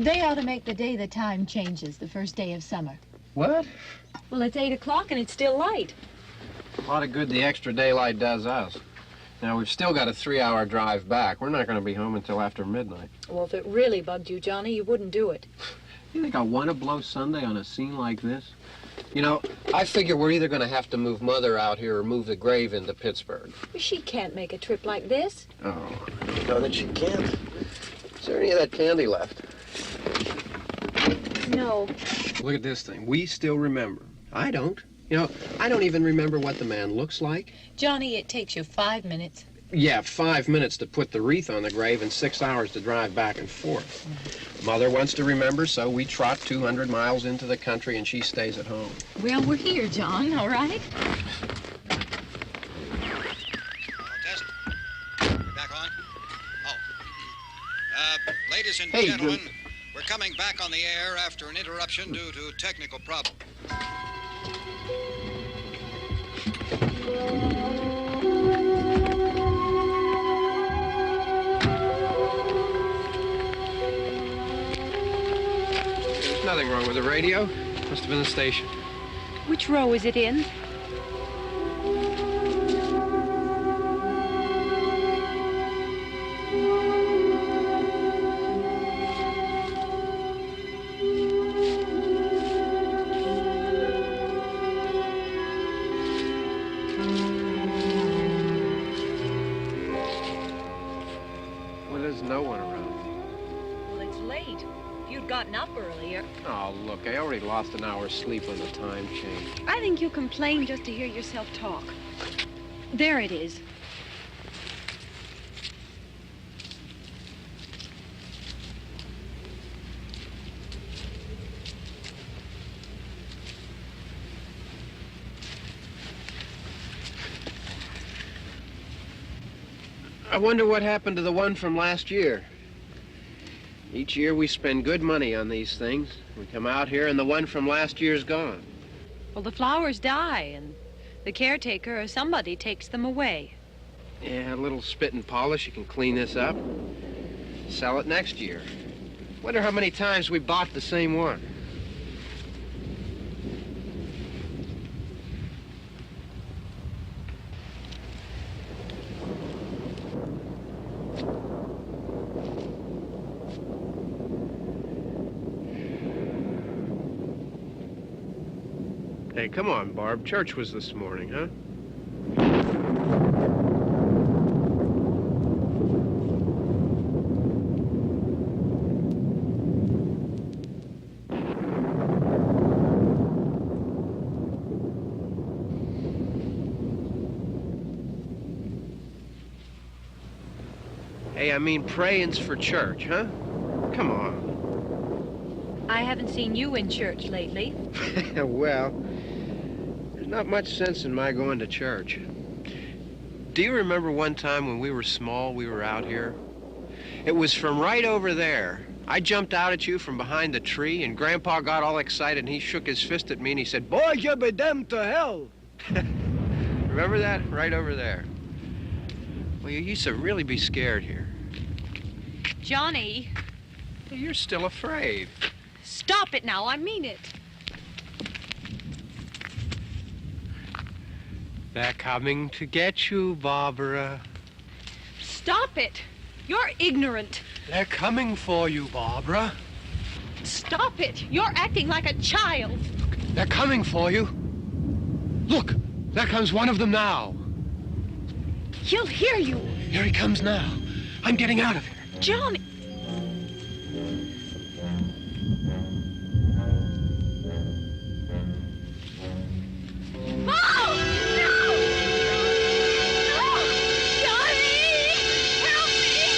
They ought to make the day the time changes, the first day of summer. What? Well, it's 8 o'clock and it's still light. A lot of good the extra daylight does us. Now, we've still got a 3-hour drive back. We're not going to be home until after midnight. Well, if it really bugged you, Johnny, you wouldn't do it. You think I want to blow Sunday on a scene like this? You know, I figure we're either going to have to move Mother out here or move the grave into Pittsburgh. She can't make a trip like this. Oh, you know that she can't. Is there any of that candy left? No. Look at this thing. We still remember. I don't. You know, I don't even remember what the man looks like. Johnny, it takes you 5 minutes. Yeah, 5 minutes to put the wreath on the grave and 6 hours to drive back and forth. Mother wants to remember, so we trot 200 miles into the country and she stays at home. Well, we're here, John, all right? Test. We're back on? Oh. Ladies and gentlemen, we're coming back on the air after an interruption due to technical problem. There's nothing wrong with the radio. Must have been the station. Which row is it in? Well, there's no one around. Well, it's late. If you'd gotten up earlier. Oh, look, I already lost an hour's sleep when the time changed. I think you complain just to hear yourself talk. There it is. I wonder what happened to the one from last year. Each year we spend good money on these things. We come out here and the one from last year's gone. Well, the flowers die, and the caretaker or somebody takes them away. Yeah, a little spit and polish, you can clean this up. Sell it next year. Wonder how many times we bought the same one. Hey, come on, Barb. Church was this morning, huh? Hey, I mean praying's for church, huh? Come on. I haven't seen you in church lately. Well, there's not much sense in my going to church. Do you remember one time when we were small, we were out here? It was from right over there. I jumped out at you from behind the tree, and Grandpa got all excited, and he shook his fist at me, and he said, "Boy, you'll be damned to hell." Remember that? Right over there. Well, you used to really be scared here. Johnny, You're still afraid. stop it now. I mean it. They're coming to get you, Barbara. Stop it. You're ignorant. They're coming for you, Barbara. Stop it. You're acting like a child. They're coming for you. Look, there comes one of them now. He'll hear you. Here he comes now. I'm getting out of here. Johnny. Oh! No! No! Johnny! Help me!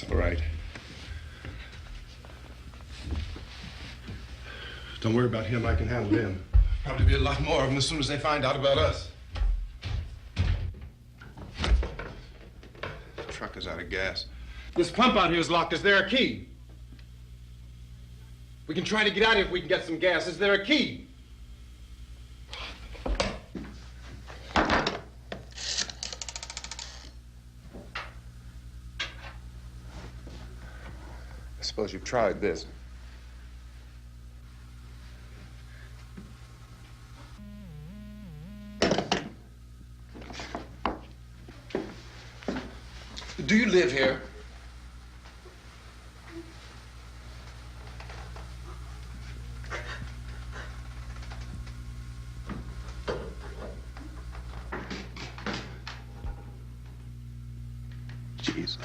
It's all right. Don't worry about him. I can handle him. Probably be a lot more of them as soon as they find out about us. The truck is out of gas. This pump out here is locked. Is there a key? We can try to get out of here if we can get some gas. Is there a key? I suppose you've tried this. Do you live here? Jesus.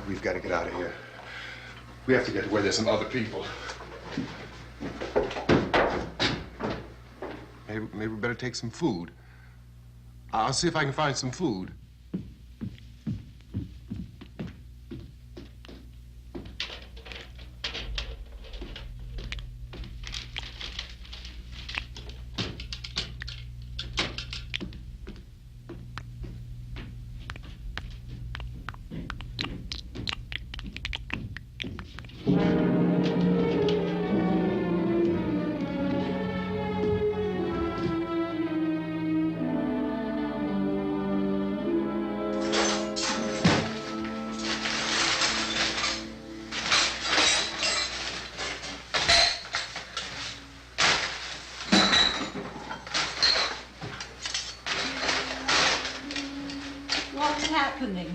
We've got to get out of here. We have to get to where there's some other people. Maybe we better take some food. I'll see if I can find some food. What's happening?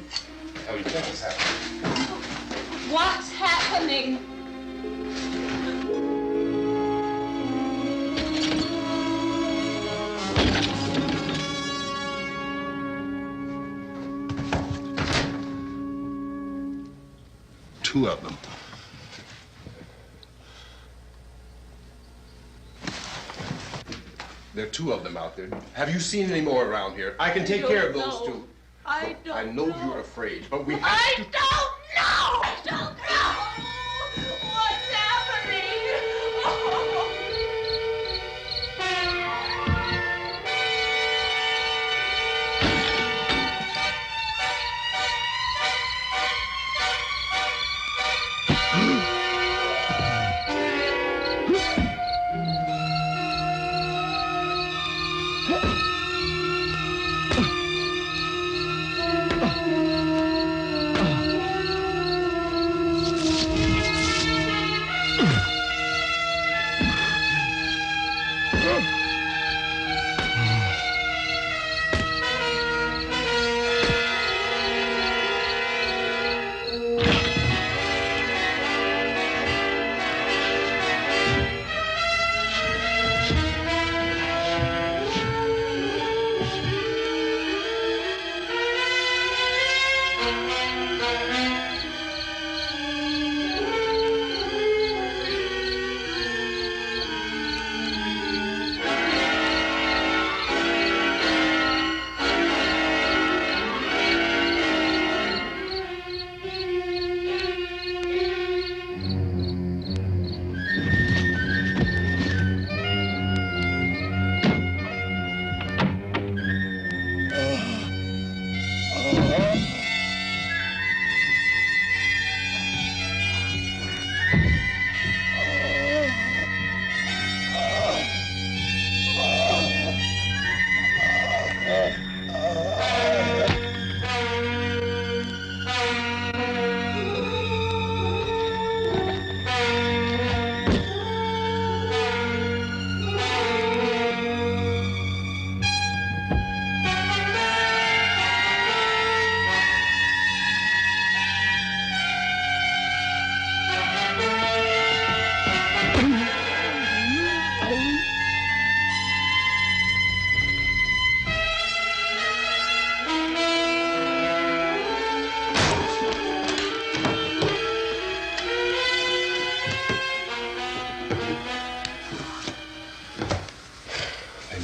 How do you think it's happening? What's happening? Two of them. There are two of them out there. Have you seen any more around here? I can take care of those two. I don't I know you're afraid, but we have I to... don't know! I don't know! What's happening?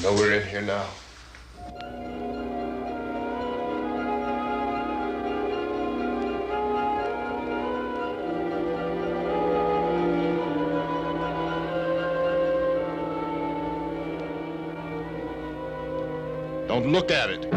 know we're in here now. Don't look at it.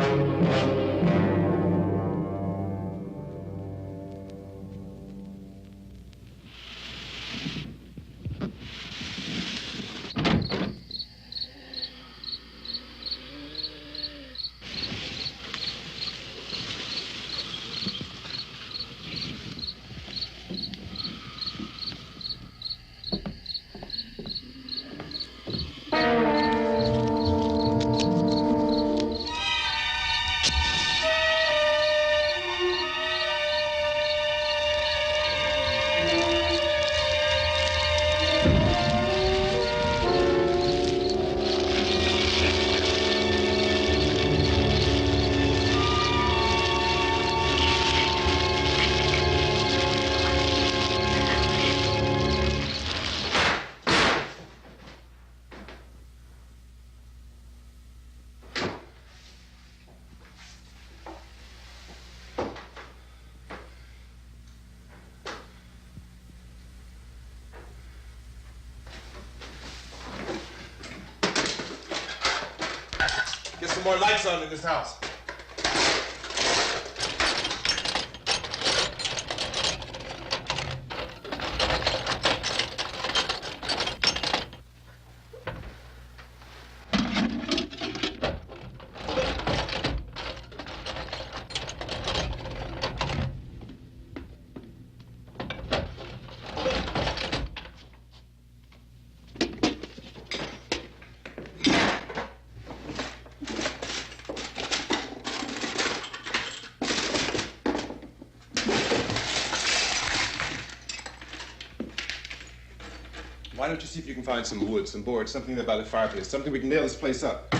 Get some more lights on in this house. Why don't you see if you can find some wood, some boards, something there by the fireplace, something we can nail this place up.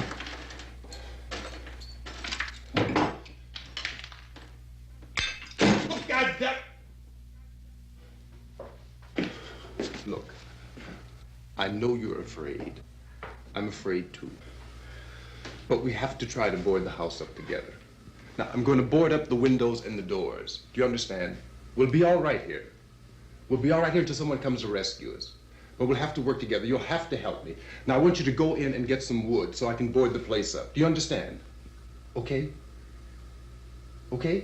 Oh, God damn! Look, I know you're afraid. I'm afraid too. But we have to try to board the house up together. Now, I'm going to board up the windows and the doors. Do you understand? We'll be all right here. We'll be all right here until someone comes to rescue us. But we'll have to work together. You'll have to help me. Now, I want you to go in and get some wood so I can board the place up. Do you understand? Okay? Okay?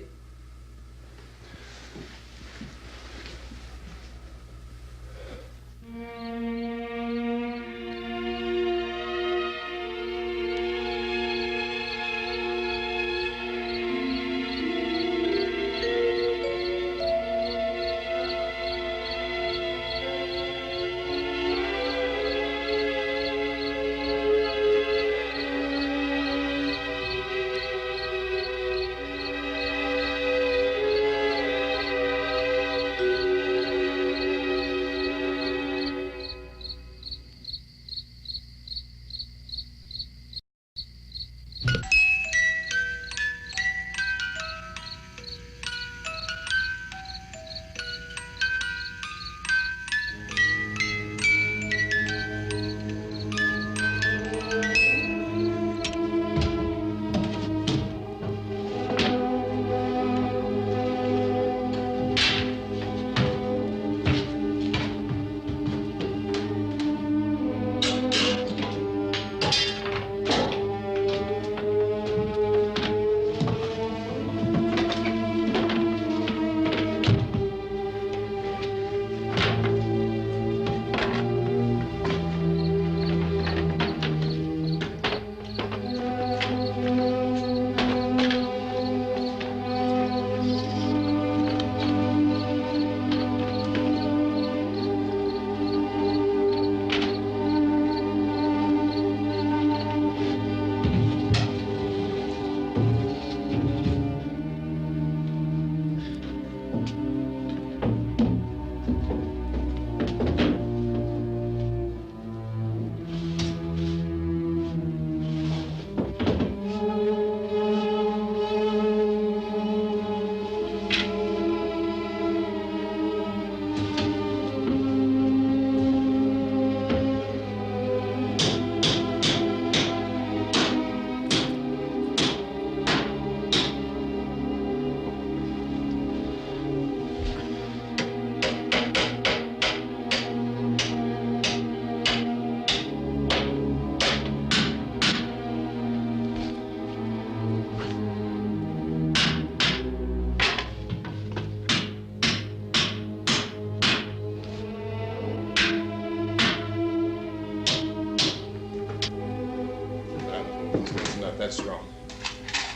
That's wrong.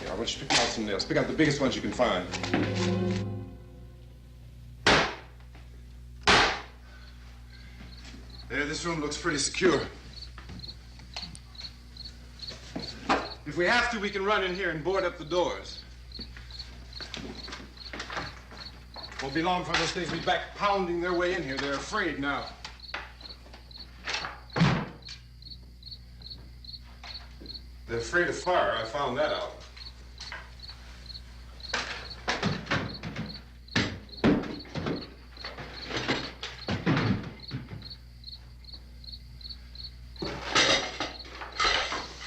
Yeah, I want you to pick out some nails. Pick out the biggest ones you can find. There, this room looks pretty secure. If we have to, we can run in here and board up the doors. Won't be long before those things will be back pounding their way in here. They're afraid now. They're afraid of fire. I found that out.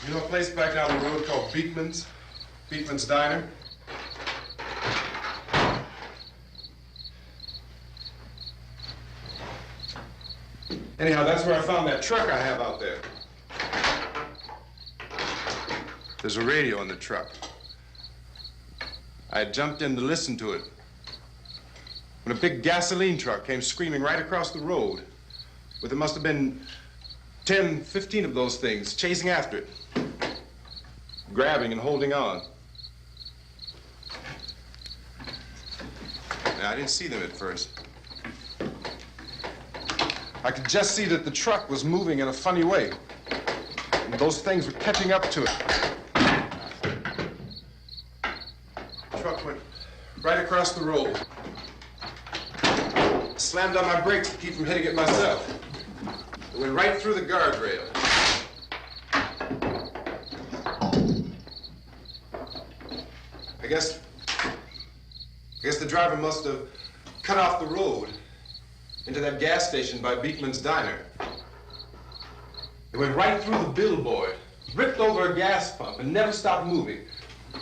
You know a place back down the road called Beekman's? Beekman's Diner? Anyhow, that's where I found that truck I have out there. There's a radio in the truck. I had jumped in to listen to it when a big gasoline truck came screaming right across the road with, it must have been 10, 15 of those things chasing after it, grabbing and holding on. Now, I didn't see them at first. I could just see that the truck was moving in a funny way, and those things were catching up to it. The truck went right across the road. Slammed on my brakes to keep from hitting it myself. It went right through the guardrail. I guess the driver must have cut off the road into that gas station by Beekman's Diner. It went right through the billboard, ripped over a gas pump, and never stopped moving.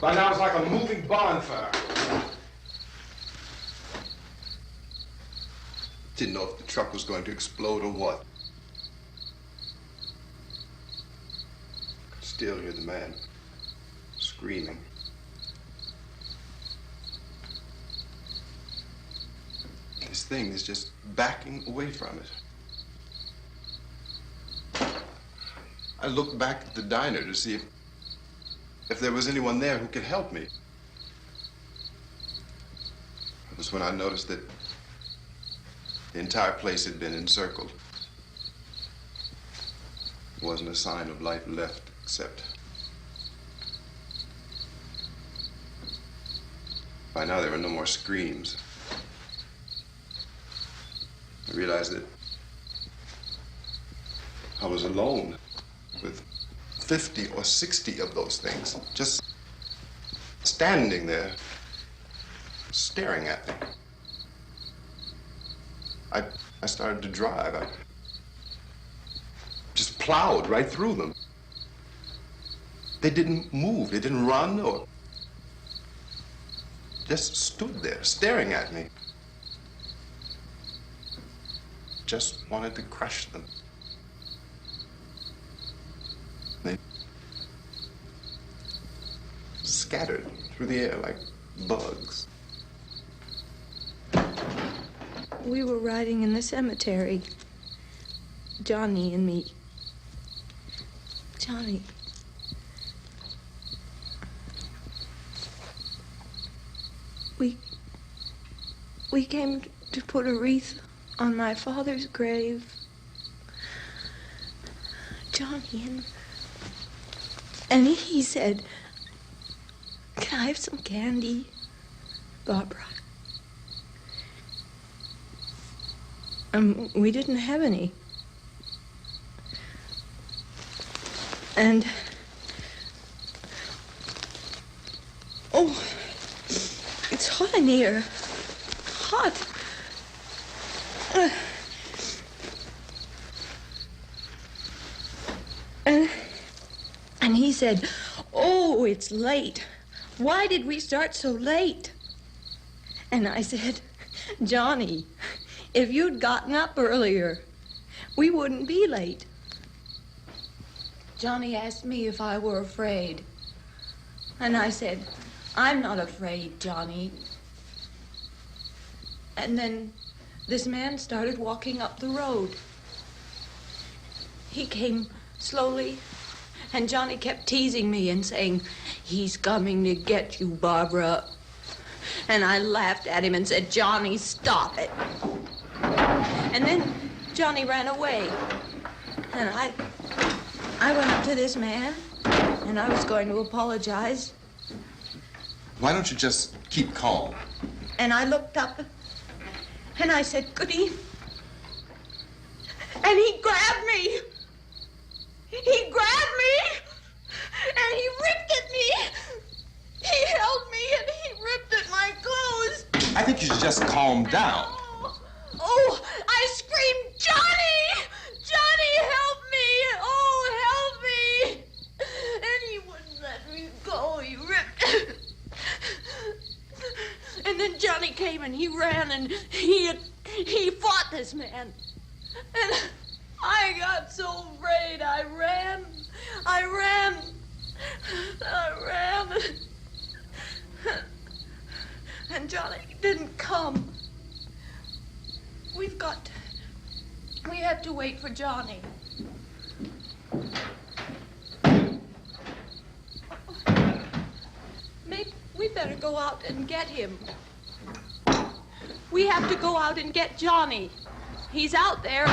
By now, it was like a moving bonfire. Didn't know if the truck was going to explode or what. Could still hear the man screaming. This thing is just backing away from it. I looked back at the diner to see if there was anyone there who could help me. It was when I noticed that the entire place had been encircled. There wasn't a sign of life left except by now there were no more screams. I realized that I was alone with 50 or 60 of those things, just standing there, staring at me. I started to drive. I just plowed right through them. They didn't move, they didn't run or just stood there, staring at me. Just wanted to crush them. They scattered through the air like bugs. We were riding in the cemetery, Johnny and me. Johnny. We came to put a wreath on my father's grave. Johnny, and he said, "Can I have some candy, Barbara?" We didn't have any. And oh, it's hot in here. Hot. And he said, "Oh, it's late. Why did we start so late?" And I said, "Johnny, if you'd gotten up earlier, we wouldn't be late." Johnny asked me if I were afraid. And I said, "I'm not afraid, Johnny." And then this man started walking up the road. He came slowly And Johnny kept teasing me and saying, "He's coming to get you, Barbara." And I laughed at him and said, "Johnny, stop it." And then Johnny ran away. And I went up to this man, and I was going to apologize. Why don't you just keep calm? And I looked up, and I said, "Good evening." And he grabbed me. He grabbed me, and he ripped at me. He held me, and he ripped at my clothes. I think you should just calm down. Oh, I screamed, "Johnny! Johnny, help me! Oh, help me!" And he wouldn't let me go. He ripped. And then Johnny came and he ran and he fought this man. And I got so afraid. I ran. And Johnny didn't come. We have to wait for Johnny. Maybe we better go out and get him. We have to go out and get Johnny. He's out there.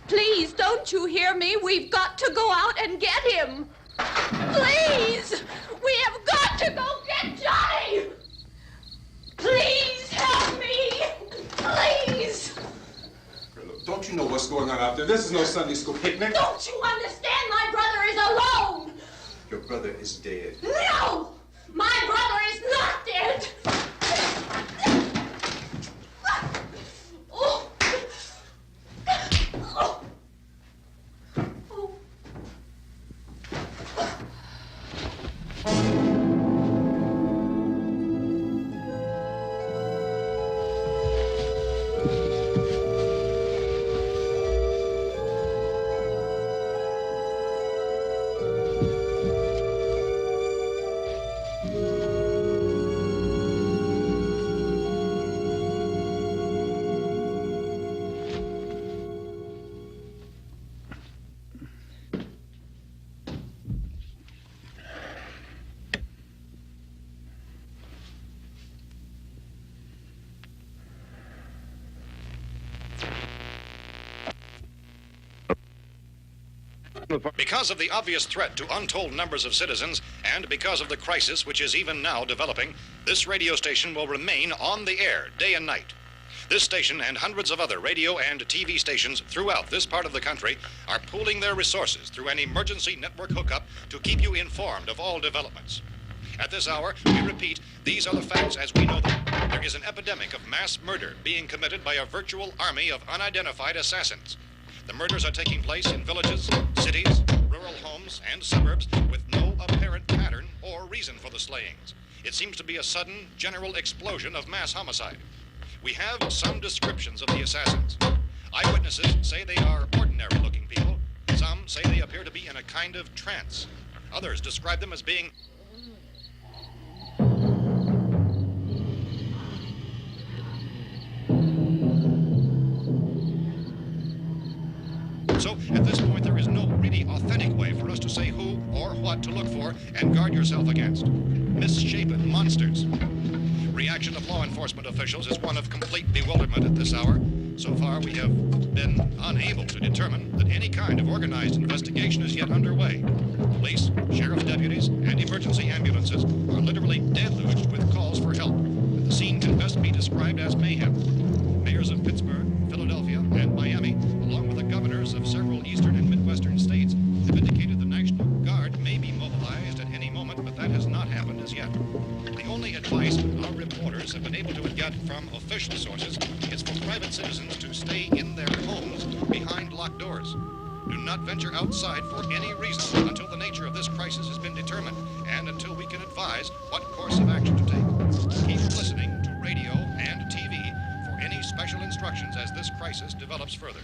Please, don't you hear me? We've got to go out and get him. Please! We have got to go get Johnny! Please help me! Please! Look, don't you know what's going on out there? This is no Sunday school picnic. Don't you understand? My brother is alone! Your brother is dead. No! My brother is not dead! Oh. Oh. Oh. Because of the obvious threat to untold numbers of citizens, and because of the crisis which is even now developing, this radio station will remain on the air day and night. This station and hundreds of other radio and TV stations throughout this part of the country are pooling their resources through an emergency network hookup to keep you informed of all developments. At this hour, we repeat, these are the facts as we know them. There is an epidemic of mass murder being committed by a virtual army of unidentified assassins. The murders are taking place in villages, cities, rural homes, and suburbs with no apparent pattern or reason for the slayings. It seems to be a sudden, general explosion of mass homicide. We have some descriptions of the assassins. Eyewitnesses say they are ordinary-looking people. Some say they appear to be in a kind of trance. Others describe them as being... So, at this point, there is no really authentic way for us to say who or what to look for and guard yourself against. Misshapen monsters. Reaction of law enforcement officials is one of complete bewilderment at this hour. So far, we have been unable to determine that any kind of organized investigation is yet underway. Police, sheriff's deputies, and emergency ambulances are literally deluged with calls for help. The scene can best be described as mayhem. Mayors of Pittsburgh, Philadelphia, and Miami, along with the governors of several eastern and midwestern states, have indicated the National Guard may be mobilized at any moment, but that has not happened as yet. The only advice our reporters have been able to get from official sources is for private citizens to stay in their homes behind locked doors. Do not venture outside for any reason until the nature of this crisis has been determined and until we can advise what course of action to take. Keep listening to radio and TV for any special instructions as this crisis develops further.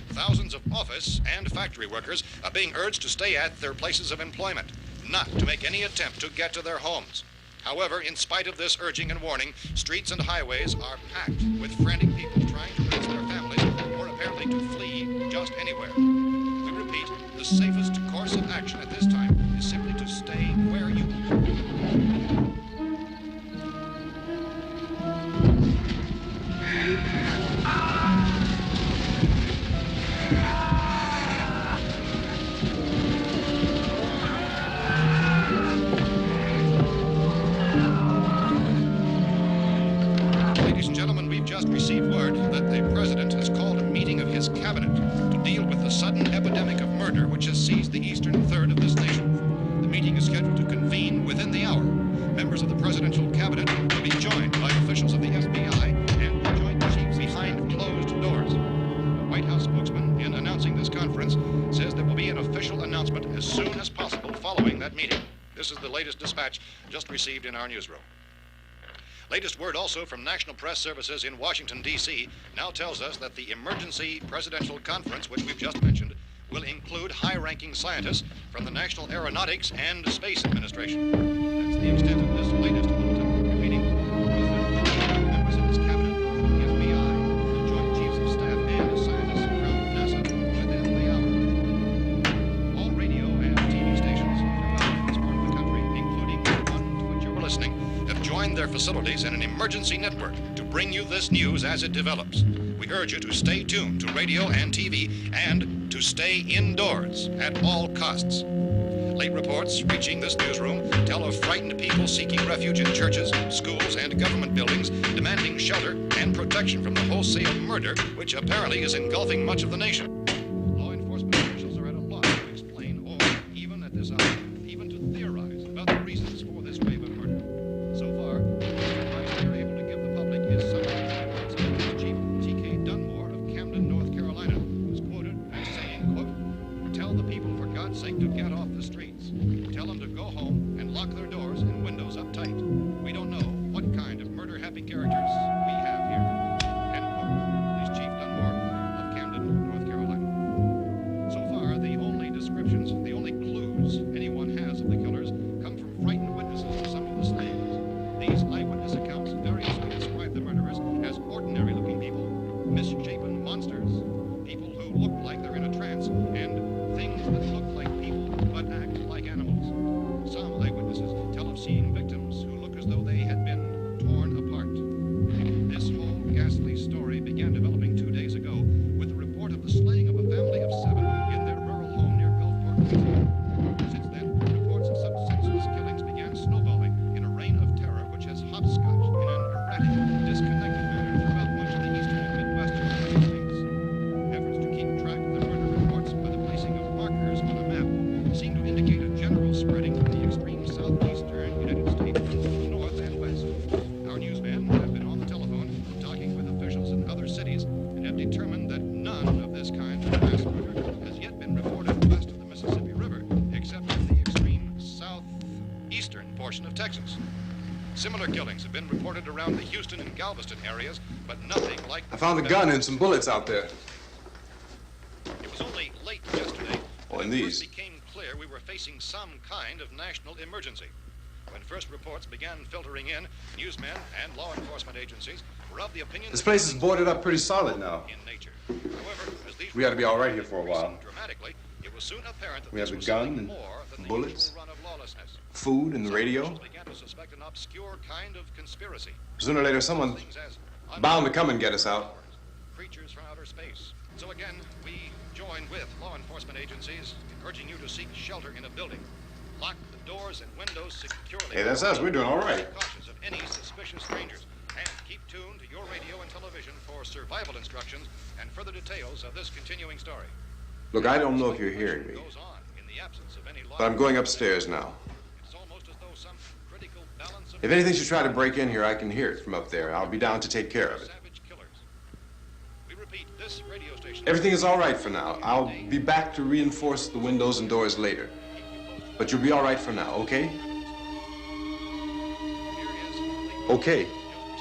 Thousands of office and factory workers are being urged to stay at their places of employment, not to make any attempt to get to their homes. However, in spite of this urging and warning, streets and highways are packed with frantic people trying to reach their families or apparently to flee just anywhere. We repeat, the safest course that the president has called a meeting of his cabinet to deal with the sudden epidemic of murder which has seized the eastern third of this nation. The meeting is scheduled to convene within the hour. Members of the presidential cabinet will be joined by officials of the FBI and the Joint Chiefs behind closed doors. The White House spokesman, in announcing this conference, says there will be an official announcement as soon as possible following that meeting. This is the latest dispatch just received in our newsroom. Latest word also from National Press Services in Washington, D.C. now tells us that the emergency presidential conference, which we've just mentioned, will include high-ranking scientists from the National Aeronautics and Space Administration. That's the extent of this latest bulletin. Repeating, members of his cabinet, the FBI, the Joint Chiefs of Staff, and scientists from NASA within the hour. All radio and TV stations throughout this part of the country, including the one to which you're listening, have joined their facilities in an emergency network to bring you this news as it develops. We urge you to stay tuned to radio and TV and to stay indoors at all costs. Late reports reaching this newsroom tell of frightened people seeking refuge in churches, schools, and government buildings, demanding shelter and protection from the wholesale murder which apparently is engulfing much of the nation. Law enforcement officials are at a loss to explain or, even at this hour, even to theorize about the reasons for this wave of murder. So far, the advice we are able to give the public is summary. Chief T.K. Dunmore of Camden, North Carolina, was quoted as saying, quote, "Tell the people for God's sake to get off the streets. Tell them to go home and lock their doors and windows up tight. We don't know what kind of murder-happy characters we have here." End quote. This Chief Dunmore of Camden, North Carolina. So far, the only descriptions, the only clues anyone has of the killers come from frightened witnesses of some of the slayings. These eyewitness accounts variously describe the murderers as ordinary-looking people, misshapen monsters, people who look like they're in a trance, and things that look like people but act like animals. Some eyewitnesses tell of seeing victims who look as though they had been torn apart. This whole ghastly story began developing 2 days ago with the report of the slaying of a family of 7 in their rural home near Gulfport, Louisiana. Since then, reports of such senseless killings began snowballing in a reign of terror which has hopscotched in an erratic, disconnected manner throughout much of the eastern and midwestern United States. Efforts to keep track of the murder reports by the placing of markers on a map seem to indicate a general spreading from the extreme southeastern United States to the north and west. Our newsmen have been on the telephone talking with officials in other cities and have determined that none of this kind of mass murder has yet been reported west of the Mississippi River, except in the extreme southeastern portion of Texas. Similar killings have been reported around the Houston and Galveston areas, but nothing like... I found a gun and some bullets out there. It was only late yesterday Oh, that and it these. first became clear we were facing some kind of national emergency. When first reports began filtering in, newsmen and law enforcement agencies were of the opinion... This place is boarded up pretty solid now. ...in nature. However, as these We ought to be all right here for a while. dramatically, it was soon apparent that We this have a was gun something and more than the bullets, usual run of lawlessness. food, and the Some radio. officials began to suspect an obscure kind of conspiracy. Sooner or later, someone's Things as bound to come and get us out. creatures from outer space. So again, we join with law enforcement agencies in urging you to seek shelter in a building. Lock the doors and windows securely. Hey, that's us. We're doing all right. Cautious of any suspicious strangers. And keep tuned to your radio and television for survival instructions and further details of this continuing story. Look, I don't know if you're hearing me, Goes on in the absence of any law. but I'm going upstairs now. It's almost as though some critical balance of If anything should try to break in here, I can hear it from up there. I'll be down to take care of it. savage killers. We repeat, this radio station... Everything is all right for now. I'll be back to reinforce the windows and doors later. But you'll be all right for now, okay? Okay.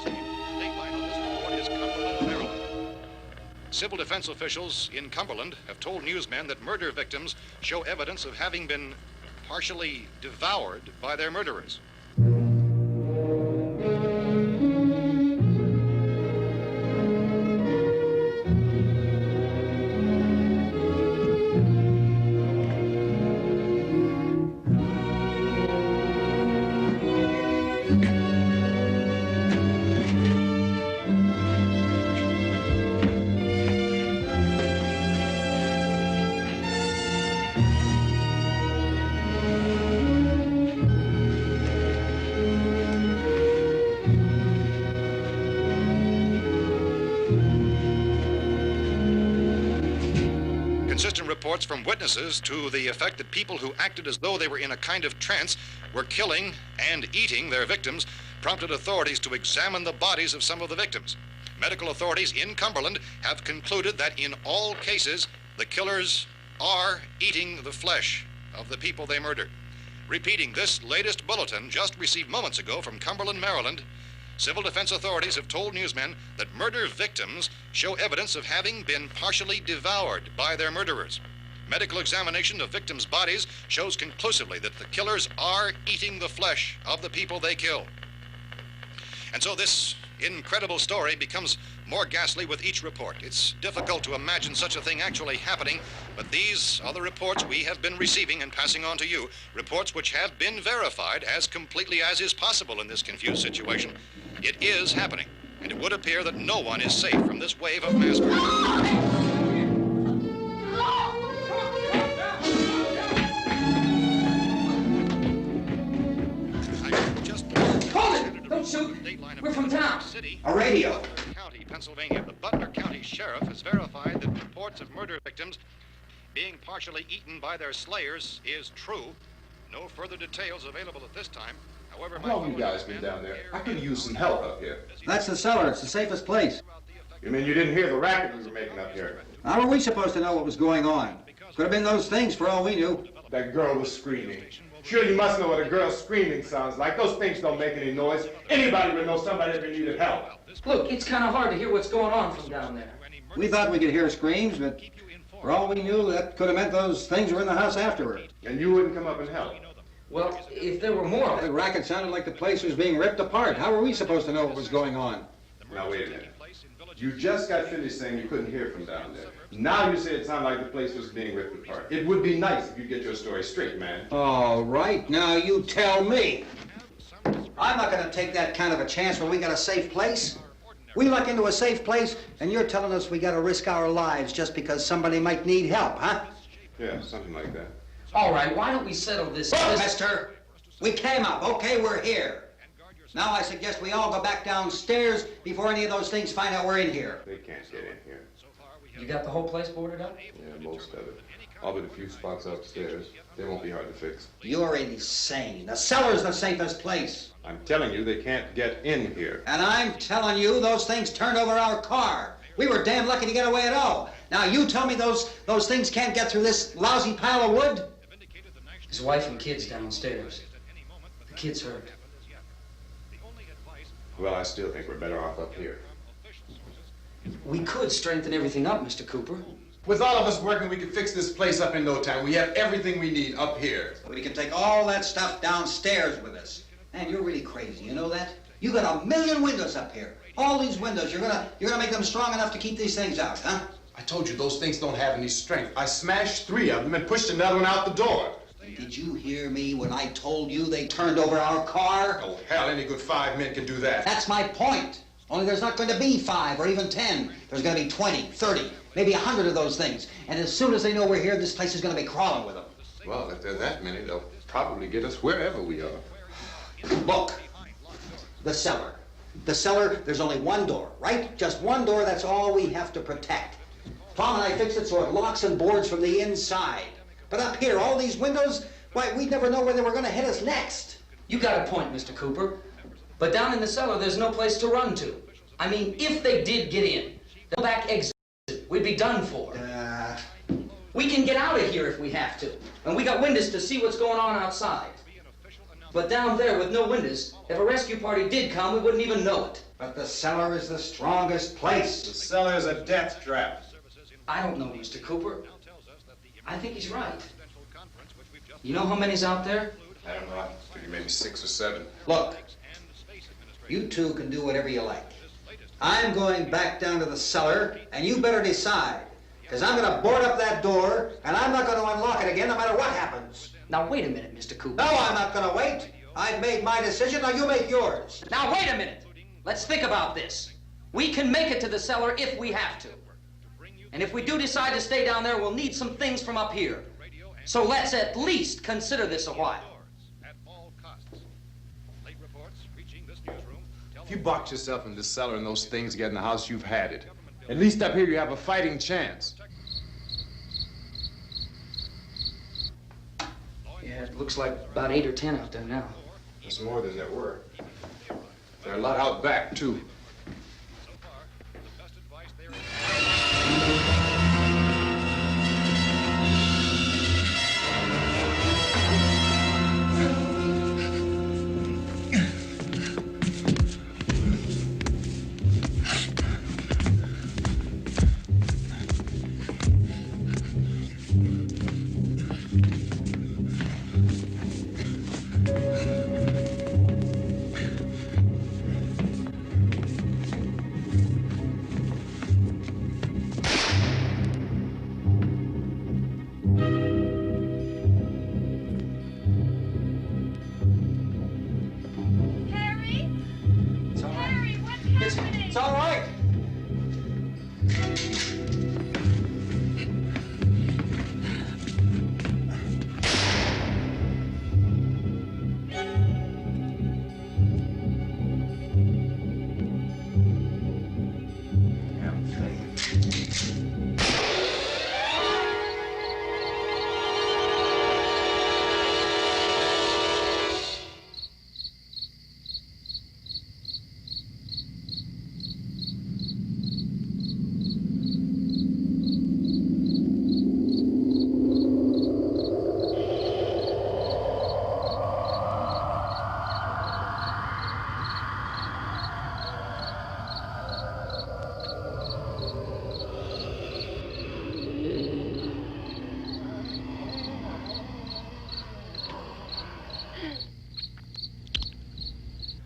Dateline on this report is Cumberland, Maryland. Civil defense officials in Cumberland have told newsmen that murder victims show evidence of having been partially devoured by their murderers. Consistent reports from witnesses to the effect that people who acted as though they were in a kind of trance were killing and eating their victims prompted authorities to examine the bodies of some of the victims. Medical authorities in Cumberland have concluded that in all cases, the killers are eating the flesh of the people they murdered. Repeating this latest bulletin just received moments ago from Cumberland, Maryland, civil defense authorities have told newsmen that murder victims show evidence of having been partially devoured by their murderers. Medical examination of victims' bodies shows conclusively that the killers are eating the flesh of the people they kill. And so this incredible story becomes more ghastly with each report. It's difficult to imagine such a thing actually happening, but these are the reports we have been receiving and passing on to you, reports which have been verified as completely as is possible in this confused situation. It is happening, and it would appear that no one is safe from this wave of mass murder. Don't shoot. We're from town. A radio. County, Pennsylvania. The Butler County Sheriff has verified that reports of murder victims being partially eaten by their slayers is true. No further details available at this time. However, how long you guys been down there? I could use some help up here. That's the cellar. It's the safest place. You mean you didn't hear the racket we were making up here? How were we supposed to know what was going on? Could have been those things for all we knew. That girl was screaming. Sure, you must know what a girl screaming sounds like. Those things don't make any noise. Anybody would know somebody ever needed help. Look, it's kind of hard to hear what's going on from down there. We thought we could hear screams, but for all we knew, that could have meant those things were in the house afterward. And you wouldn't come up and help? Well, if there were more... The racket sounded like the place was being ripped apart. How were we supposed to know what was going on? Now, wait a minute. You just got finished saying you couldn't hear from down there. Now you say it sounded like the place was being ripped apart. It would be nice if you get your story straight, man. All right, now you tell me. I'm not going to take that kind of a chance when we got a safe place. We luck into a safe place, and you're telling us we got to risk our lives just because somebody might need help, huh? Yeah, something like that. All right, why don't we settle this... Look, mister, we came up. Okay, we're here. Now I suggest we all go back downstairs before any of those things find out we're in here. They can't get in here. You got the whole place boarded up? Yeah, most of it. All but a few spots upstairs. They won't be hard to fix. You're insane. The cellar's the safest place. I'm telling you, they can't get in here. And I'm telling you, those things turned over our car. We were damn lucky to get away at all. Now you tell me those things can't get through this lousy pile of wood? His wife and kids downstairs. The kid's hurt. Well, I still think we're better off up here. We could strengthen everything up, Mr. Cooper. With all of us working, we could fix this place up in no time. We have everything we need up here. We can take all that stuff downstairs with us. Man, you're really crazy, you know that? You got 1,000,000 windows up here. All these windows, you're gonna make them strong enough to keep these things out, huh? I told you, those things don't have any strength. I smashed 3 of them and pushed another one out the door. Did you hear me when I told you they turned over our car? Oh, hell, any good 5 men can do that. That's my point. Only there's not going to be 5 or even 10. There's going to be 20, 30, maybe 100 of those things. And as soon as they know we're here, this place is going to be crawling with them. Well, if there are that many, they'll probably get us wherever we are. Look, the cellar. The cellar, there's only one door, right? Just one door, that's all we have to protect. Tom and I fixed it so it locks and boards from the inside. But up here, all these windows, why, we'd never know where they were going to hit us next. You got a point, Mr. Cooper. But down in the cellar, there's no place to run to. I mean, if they did get in, the back exit, we'd be done for. We can get out of here if we have to. And we got windows to see what's going on outside. But down there with no windows, if a rescue party did come, we wouldn't even know it. But the cellar is the strongest place. The cellar is a death trap. I don't know, Mr. Cooper. I think he's right. You know how many's out there? I don't know. I figure maybe 6 or 7. Look, you two can do whatever you like. I'm going back down to the cellar, and you better decide. Because I'm going to board up that door, and I'm not going to unlock it again no matter what happens. Now, wait a minute, Mr. Cooper. No, I'm not going to wait. I've made my decision, now you make yours. Now, wait a minute. Let's think about this. We can make it to the cellar if we have to. And if we do decide to stay down there, we'll need some things from up here. So let's at least consider this a while. If you box yourself in the cellar and those things get in the house, you've had it. At least up here you have a fighting chance. Yeah, it looks like about 8 or 10 out there now. There's more than there were. There are a lot out back, too. It's all right.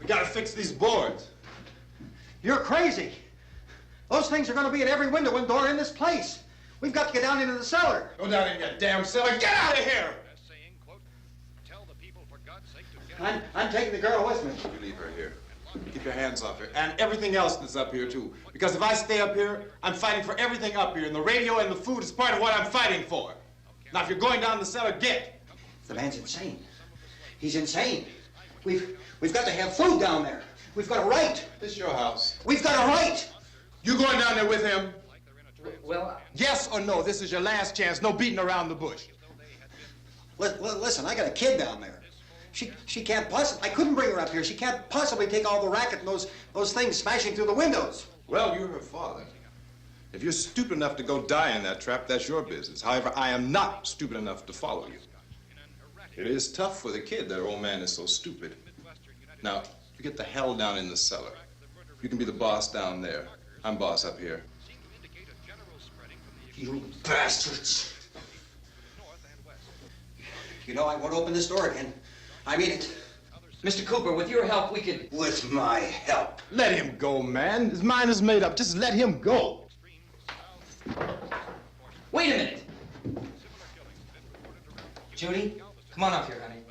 We gotta fix these boards. You're crazy. Those things are going to be at every window and door in this place. We've got to get down into the cellar. Go down in your damn cellar. Get out of here! I'm taking the girl with me. You leave her here. Keep your hands off her. And everything else that's up here, too. Because if I stay up here, I'm fighting for everything up here. And the radio and the food is part of what I'm fighting for. Now, if you're going down the cellar, get. The man's insane. He's insane. We've got to have food down there. We've got a right. This is your house. We've got a right. You going down there with him? Well, Yes or no? This is your last chance. No beating around the bush. Listen, I got a kid down there. She can't possibly, I couldn't bring her up here. She can't possibly take all the racket and those things smashing through the windows. Well, you're her father. If you're stupid enough to go die in that trap, that's your business. However, I am not stupid enough to follow you. It is tough for the kid that old man is so stupid. Now, you get the hell down in the cellar. You can be the boss down there. I'm boss up here. You bastards. You know, I won't open this door again. I mean it. Mr. Cooper, with your help, we could... With my help. Let him go, man. His mind is made up. Just let him go. Wait a minute. Judy, come on up here, honey.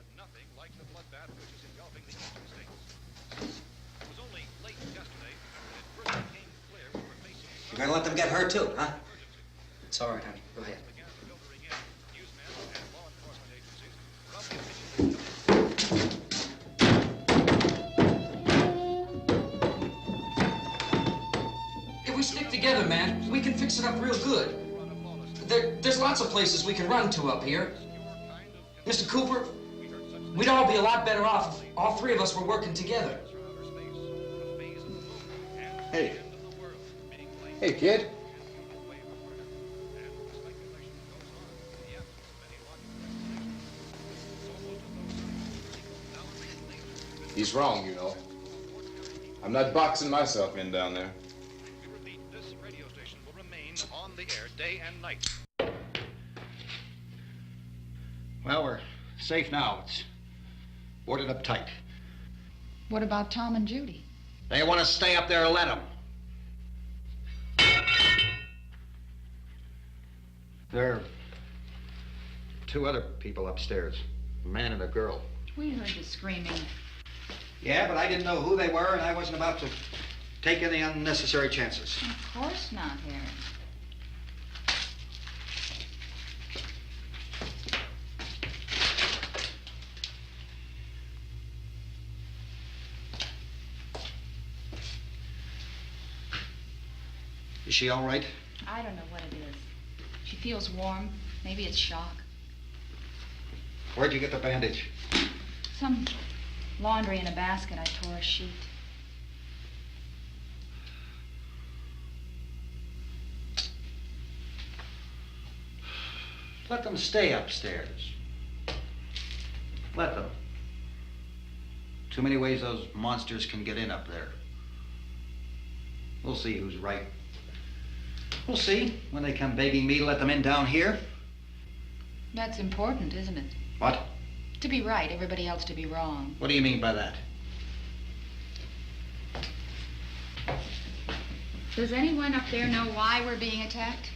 You're gonna let them get hurt too, huh? It's all right, honey. Go ahead. If we stick together, man, we can fix it up real good. There's lots of places we can run to up here. Mr. Cooper, we'd all be a lot better off if all three of us were working together. Hey. Hey, kid. He's wrong, you know. I'm not boxing myself in down there. This radio station will remain on the air day and night. Well, we're safe now. It's boarded up tight. What about Tom and Judy? They want to stay up there, let them. There are two other people upstairs, a man and a girl. We heard you screaming. Yeah, but I didn't know who they were, and I wasn't about to take any unnecessary chances. Of course not, Harry. Is she all right? I don't know what it is. She feels warm. Maybe it's shock. Where'd you get the bandage? Some laundry in a basket. I tore a sheet. Let them stay upstairs. Let them. Too many ways those monsters can get in up there. We'll see who's right. We'll see when they come begging me to let them in down here. That's important, isn't it? What? To be right, everybody else to be wrong. What do you mean by that? Does anyone up there know why we're being attacked?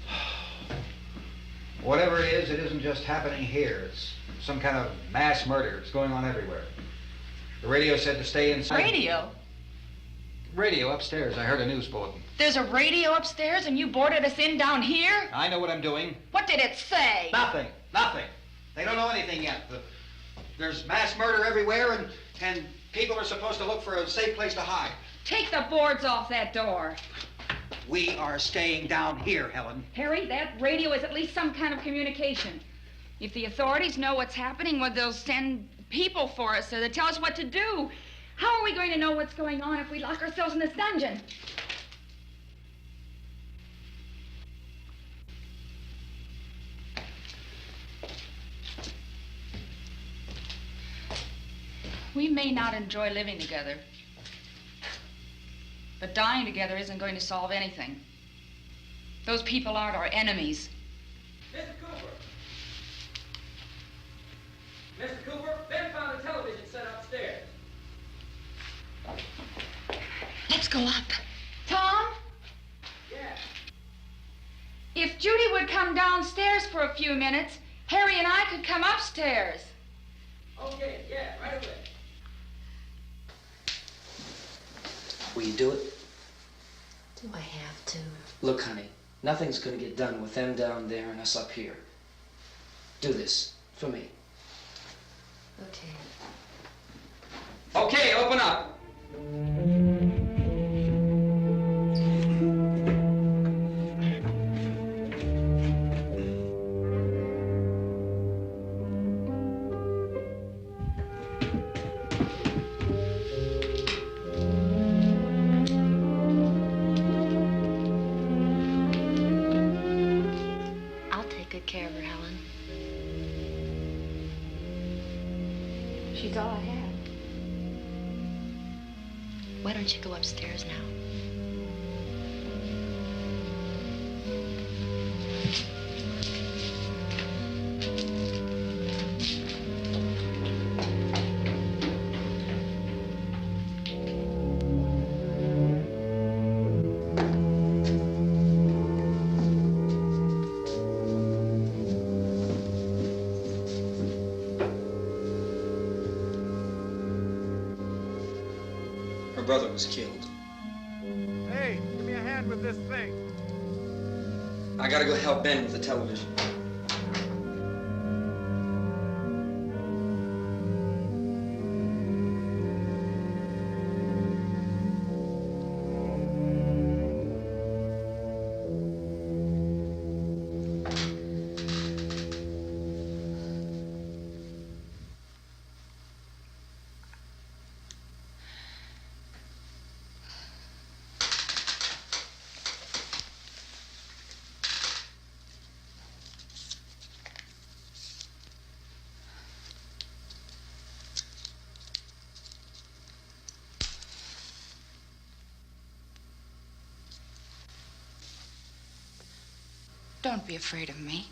Whatever it isn't just happening here. It's some kind of mass murder. It's going on everywhere. The radio said to stay inside. Radio? Radio upstairs. I heard a news bulletin. There's a radio upstairs and you boarded us in down here? I know what I'm doing. What did it say? Nothing. Nothing. They don't know anything yet. There's mass murder everywhere, and people are supposed to look for a safe place to hide. Take the boards off that door. We are staying down here, Helen. Harry, that radio is at least some kind of communication. If the authorities know what's happening, well, they'll send people for us so they tell us what to do. How are we going to know what's going on if we lock ourselves in this dungeon? We may not enjoy living together, but dying together isn't going to solve anything. Those people aren't our enemies. Mr. Cooper! Mr. Cooper, Ben found a television set upstairs. Let's go up. Tom? Yeah. If Judy would come downstairs for a few minutes, Harry and I could come upstairs. Okay, yeah, right away. Will you do it? Do I have to? Look, honey, nothing's gonna get done with them down there and us up here. Do this for me. Okay. Okay, open up. I'll take good care of her, Helen. She's all I have. Why don't you go upstairs now? Her brother was killed. Hey, give me a hand with this thing. I gotta go help Ben with the television. Don't be afraid of me.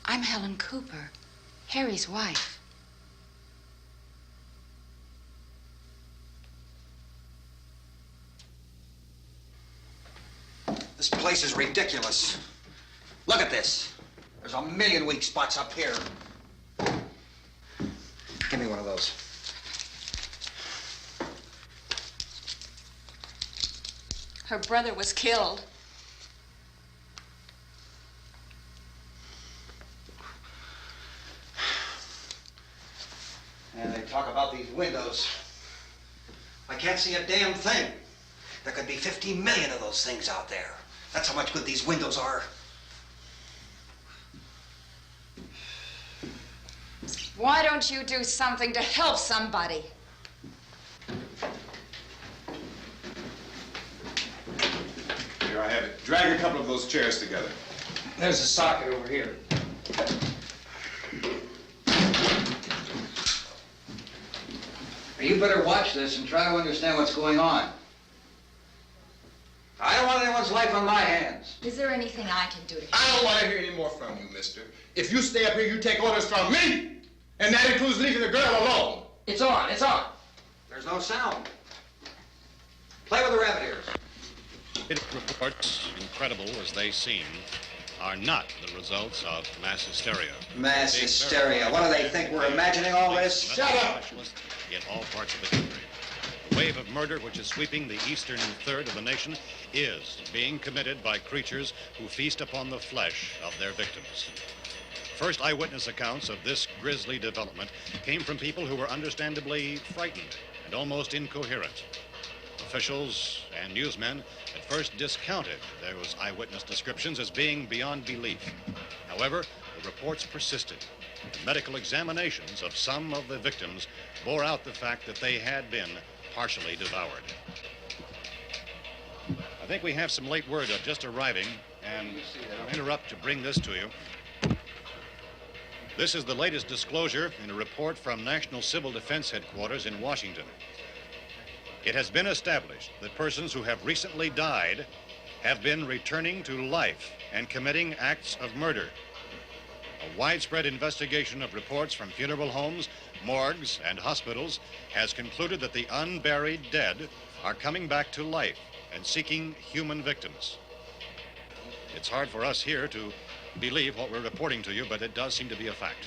I'm Helen Cooper, Harry's wife. This place is ridiculous. Look at this. There's a million weak spots up here. Give me one of those. Her brother was killed. And they talk about these windows. I can't see a damn thing. There could be 50 million of those things out there. That's how much good these windows are. Why don't you do something to help somebody? Here, I have it. Drag a couple of those chairs together. There's a socket over here. You better watch this and try to understand what's going on. I don't want anyone's life on my hands. Is there anything I can do to help? I don't want to hear any more from you, mister. If you stay up here, you take orders from me. And that includes leaving the girl alone. It's on, it's on. There's no sound. Play with the rabbit ears. Reports, incredible as they seem, are not the results of mass hysteria. Mass hysteria. What do they think? We're imagining all this? Shut up! In all parts of the country. The wave of murder which is sweeping the eastern third of the nation is being committed by creatures who feast upon the flesh of their victims. First eyewitness accounts of this grisly development came from people who were understandably frightened and almost incoherent. Officials and newsmen at first discounted those eyewitness descriptions as being beyond belief. However, the reports persisted. The medical examinations of some of the victims bore out the fact that they had been partially devoured. I think we have some late word just arriving, and I'll interrupt to bring this to you. This is the latest disclosure in a report from National Civil Defense Headquarters in Washington. It has been established that persons who have recently died have been returning to life and committing acts of murder. A widespread investigation of reports from funeral homes, morgues, and hospitals has concluded that the unburied dead are coming back to life and seeking human victims. It's hard for us here to believe what we're reporting to you, but it does seem to be a fact.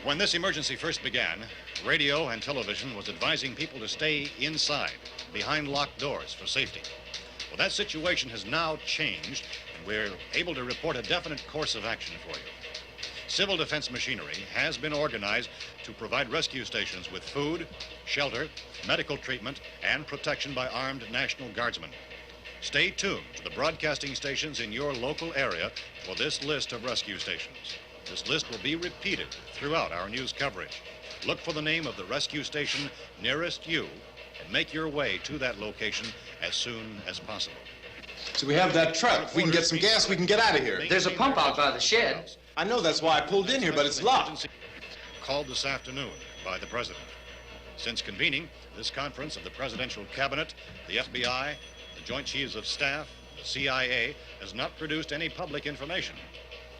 When this emergency first began, radio and television was advising people to stay inside, behind locked doors for safety. Well, that situation has now changed, and we're able to report a definite course of action for you. Civil defense machinery has been organized to provide rescue stations with food, shelter, medical treatment, and protection by armed National Guardsmen. Stay tuned to the broadcasting stations in your local area for this list of rescue stations. This list will be repeated throughout our news coverage. Look for the name of the rescue station nearest you and make your way to that location as soon as possible. So we have that truck. If we can get some gas, we can get out of here. There's a pump out by the shed. I know, that's why I pulled in here, but it's locked. Called this afternoon by the President. Since convening this conference of the Presidential Cabinet, the FBI, the Joint Chiefs of Staff, the CIA has not produced any public information.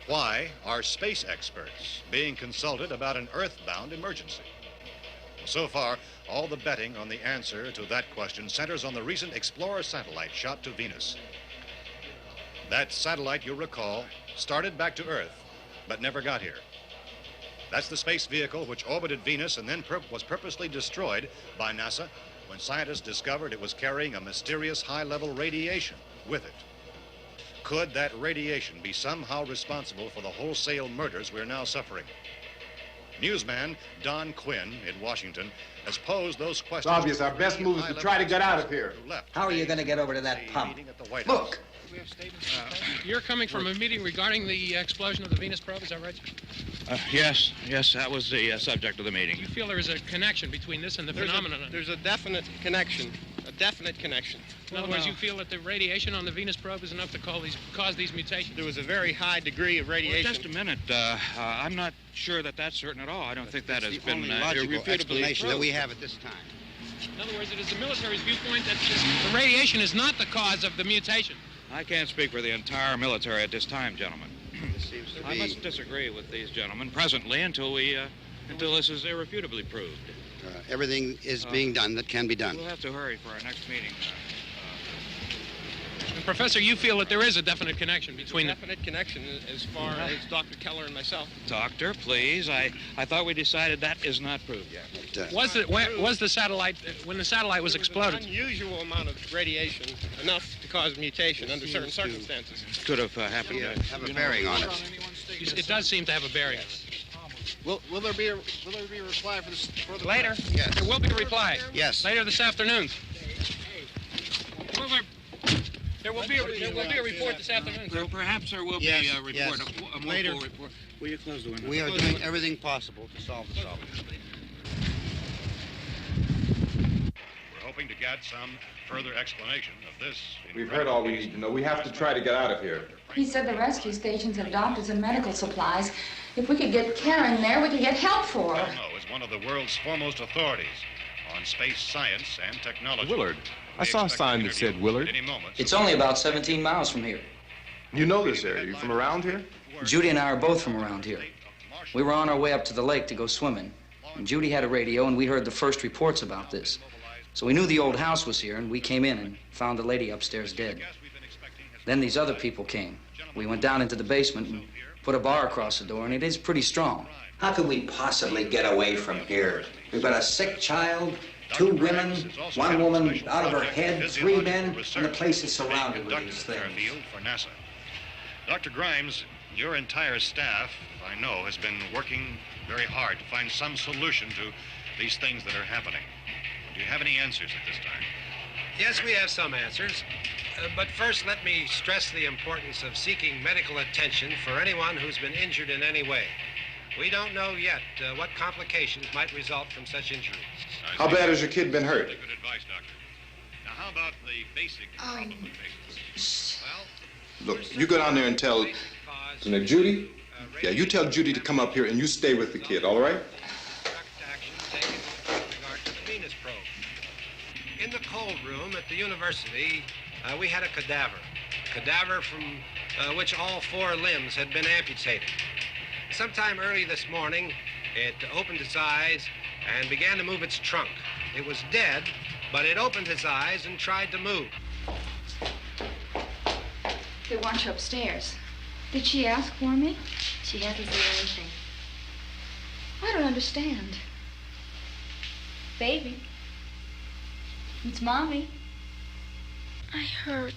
Why are space experts being consulted about an earthbound emergency? So far, all the betting on the answer to that question centers on the recent Explorer satellite shot to Venus. That satellite, you'll recall, started back to Earth, but never got here. That's the space vehicle which orbited Venus and then was purposely destroyed by NASA when scientists discovered it was carrying a mysterious high-level radiation with it. Could that radiation be somehow responsible for the wholesale murders we're now suffering? Newsman Don Quinn in Washington has posed those questions. It's obvious our best move is to try to get out of here. How are you going to get over to that pump? Look! You're coming from a meeting regarding the explosion of the Venus probe, is that right? Yes, that was the subject of the meeting. You feel there is a connection between this and the phenomenon? There's a definite connection. In other words, you feel that the radiation on the Venus probe is enough to cause these mutations? There was a very high degree of radiation. Well, just a minute. I'm not sure that that's certain at all. I don't think that has been only logical explanation that we have at this time. In other words, it is the military's viewpoint that the radiation is not the cause of the mutation. I can't speak for the entire military at this time, gentlemen. This seems to be... I must disagree with these gentlemen presently until this is irrefutably proved. Everything is being done that can be done. We'll have to hurry for our next meeting. Professor, you feel that there is a definite connection between There's a definite connection as far as Dr. Keller and myself. Doctor, please. I thought we decided that is not proved yet. Was the satellite, when the satellite was exploded? An unusual amount of radiation, enough to cause mutation under certain circumstances. Could have happened. Have a bearing on it. It does seem to have a bearing. Will there be a reply for the Later? Yes. There will be a reply. Yes. Later this afternoon. There will be a report this afternoon, sir. Well, perhaps there will be a report, yes. a more Later. full report. Will you close the window? We are doing everything possible to solve the problem. We're hoping to get some further explanation of this. We've heard all we need to know. We have to try to get out of here. He said the rescue stations have doctors and medical supplies. If we could get care in there, we could get help for her. Pelno is one of the world's foremost authorities on space science and technology. Willard. I saw a sign that said Willard. It's only about 17 miles from here. You know this area. You from around here? Judy and I are both from around here. We were on our way up to the lake to go swimming, and Judy had a radio, and we heard the first reports about this. So we knew the old house was here, and we came in and found the lady upstairs dead. Then these other people came. We went down into the basement and put a bar across the door, and it is pretty strong. How could we possibly get away from here? We've got a sick child, 2 women, 1 woman out of her head, 3 men, and the place is surrounded with these things. For NASA. Dr. Grimes, your entire staff, I know, has been working very hard to find some solution to these things that are happening. Do you have any answers at this time? Yes, we have some answers. But first, let me stress the importance of seeking medical attention for anyone who's been injured in any way. We don't know yet what complications might result from such injuries. How bad has your kid been hurt? Good advice, Doctor. Now, how about the basic problem of patients? Well, Look, you go down there and tell... Judy? Yeah, you tell Judy to come up here and you stay with the kid, all right? In the cold room at the university, we had a cadaver from which all 4 limbs had been amputated. Sometime early this morning, it opened its eyes and began to move its trunk. It was dead, but it opened its eyes and tried to move. They want you upstairs. Did she ask for me? She hasn't said anything. I don't understand. Baby. It's Mommy. I heard.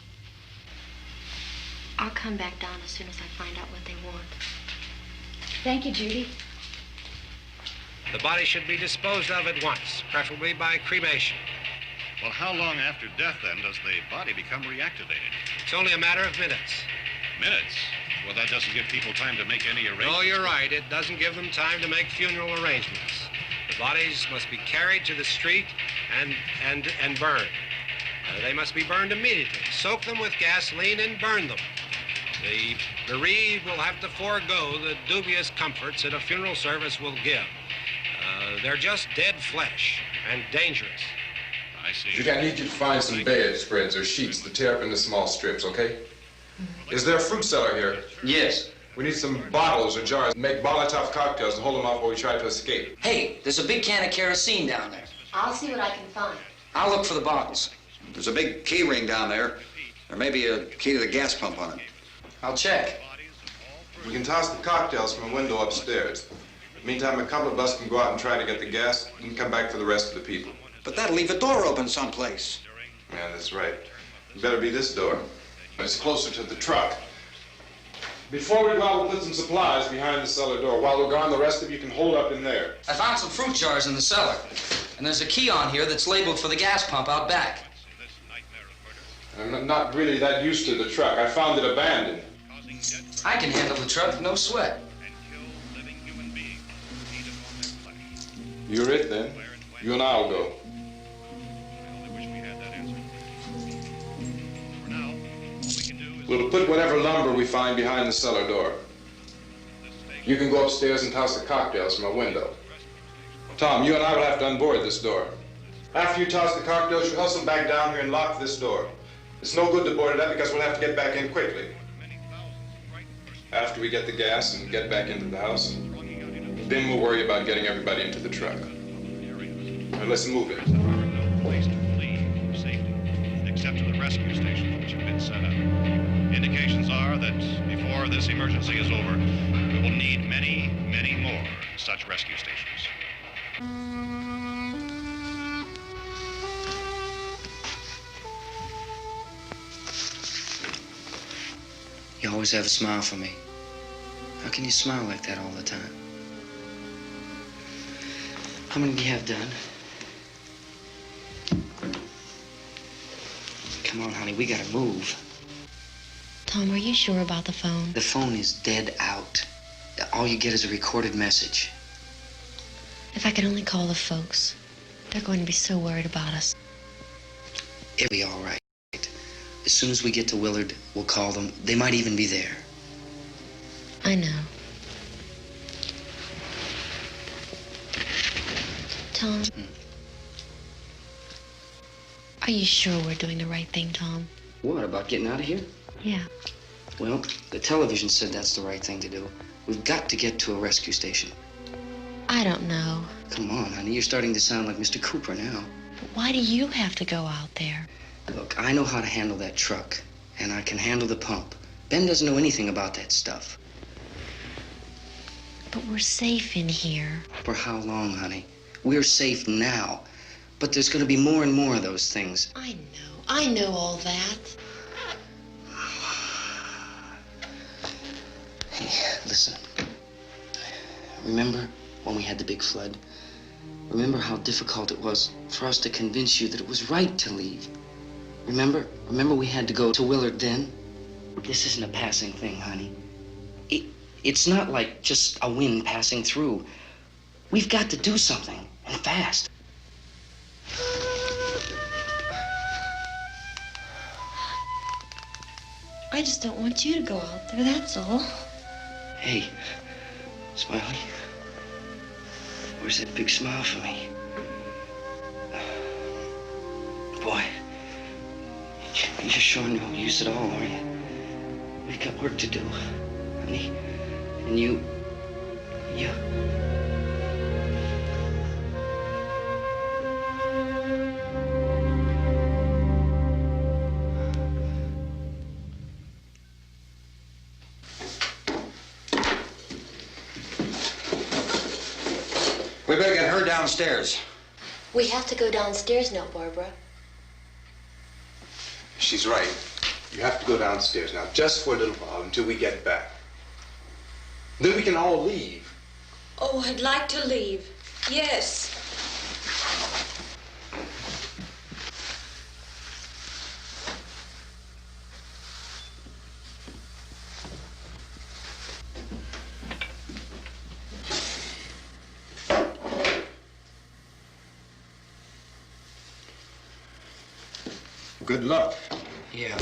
I'll come back down as soon as I find out what they want. Thank you, Judy. The body should be disposed of at once, preferably by cremation. well, how long after death, then, does the body become reactivated? It's only a matter of minutes. Minutes? Well, that doesn't give people time to make any arrangements. Oh, you're right. It doesn't give them time to make funeral arrangements. The bodies must be carried to the street and burned. They must be burned immediately. Soak them with gasoline and burn them. The bereaved will have to forego the dubious comforts that a funeral service will give. They're just dead flesh and dangerous. I see. Judy, I need you to find some bedspreads or sheets to tear up into small strips, okay? Is there a fruit cellar here? Yes. We need some bottles or jars to make Molotov cocktails and hold them off while we try to escape. Hey, there's a big can of kerosene down there. I'll see what I can find. I'll look for the bottles. There's a big key ring down there. There may be a key to the gas pump on it. I'll check. We can toss the cocktails from a window upstairs. Meantime, a couple of us can go out and try to get the gas and come back for the rest of the people. But that'll leave a door open someplace. Yeah, that's right. It better be this door. It's closer to the truck. Before we go out, we'll put some supplies behind the cellar door. While we're gone, the rest of you can hold up in there. I found some fruit jars in the cellar. And there's a key on here that's labeled for the gas pump out back. I'm not really that used to the truck. I found it abandoned. I can handle the truck, no sweat. You're it, then. You and I'll go. We'll put whatever lumber we find behind the cellar door. You can go upstairs and toss the cocktails from a window. Tom, you and I will have to unboard this door. After you toss the cocktails, you hustle back down here and lock this door. It's no good to board it up because we'll have to get back in quickly. After we get the gas and get back into the house, then we'll worry about getting everybody into the truck. Now let's move it. There are no place to flee for safety, except to the rescue stations which have been set up. Indications are that before this emergency is over, we will need many, many more such rescue stations. You always have a smile for me. How can you smile like that all the time? How many do you have done? Come on, honey, we gotta move. Tom, are you sure about the phone? The phone is dead out. All you get is a recorded message. If I could only call the folks. They're going to be so worried about us. It'll be all right. As soon as we get to Willard, we'll call them. They might even be there. I know. Tom, are you sure we're doing the right thing, Tom? What, about getting out of here? Yeah. Well, the television said that's the right thing to do. We've got to get to a rescue station. I don't know. Come on, honey, you're starting to sound like Mr. Cooper now. But why do you have to go out there? Look, I know how to handle that truck, and I can handle the pump. Ben doesn't know anything about that stuff. But we're safe in here. For how long, honey? We're safe now, but there's going to be more and more of those things. I know all that. Hey, listen. Remember when we had the big flood? Remember how difficult it was for us to convince you that it was right to leave? Remember we had to go to Willard then? This isn't a passing thing, honey. It's not like just a wind passing through. We've got to do something, and fast. I just don't want you to go out there, that's all. Hey, Smiley. Where's that big smile for me? Boy, you're sure no use at all, are you? We've got work to do, honey. And you... We better get her downstairs. We have to go downstairs now, Barbara. She's right. You have to go downstairs now, just for a little while, until we get back. Then we can all leave. Oh, I'd like to leave. Yes. Good luck. Yeah.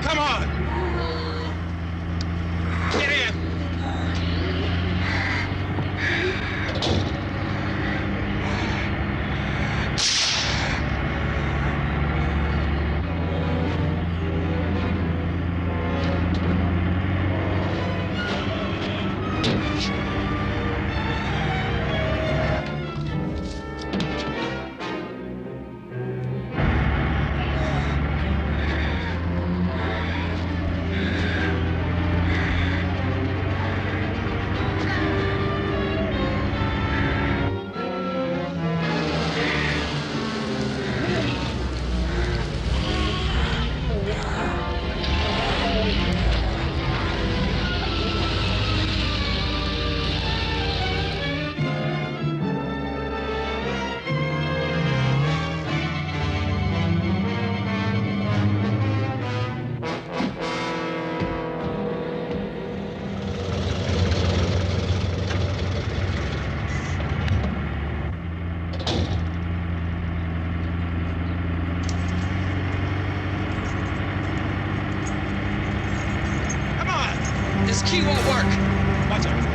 Come on! Get in! This key won't work. Watch out.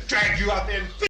Drag you out there and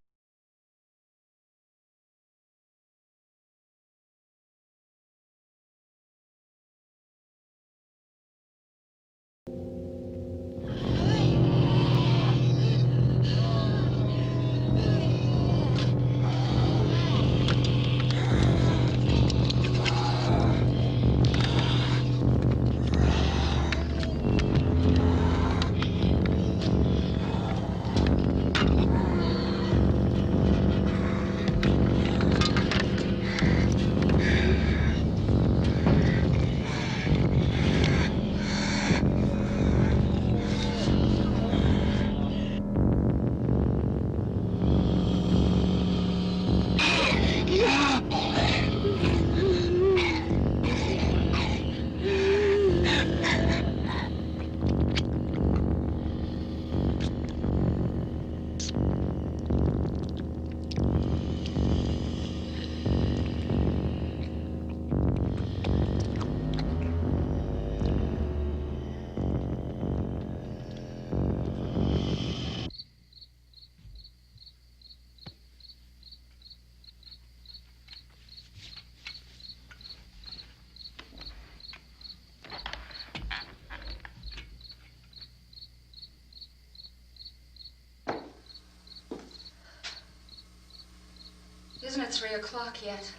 Isn't it 3 o'clock yet?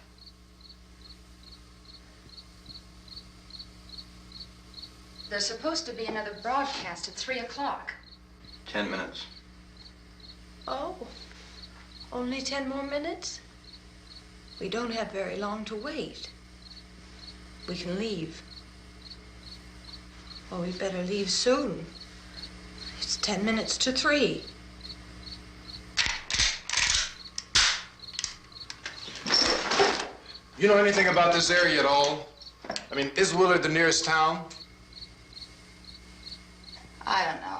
There's supposed to be another broadcast at 3 o'clock. 10 minutes. Oh, only 10 more minutes? We don't have very long to wait. We can leave. Well, we'd better leave soon. It's 10 minutes to 3. You know anything about this area at all? I mean, is Willard the nearest town? I don't know.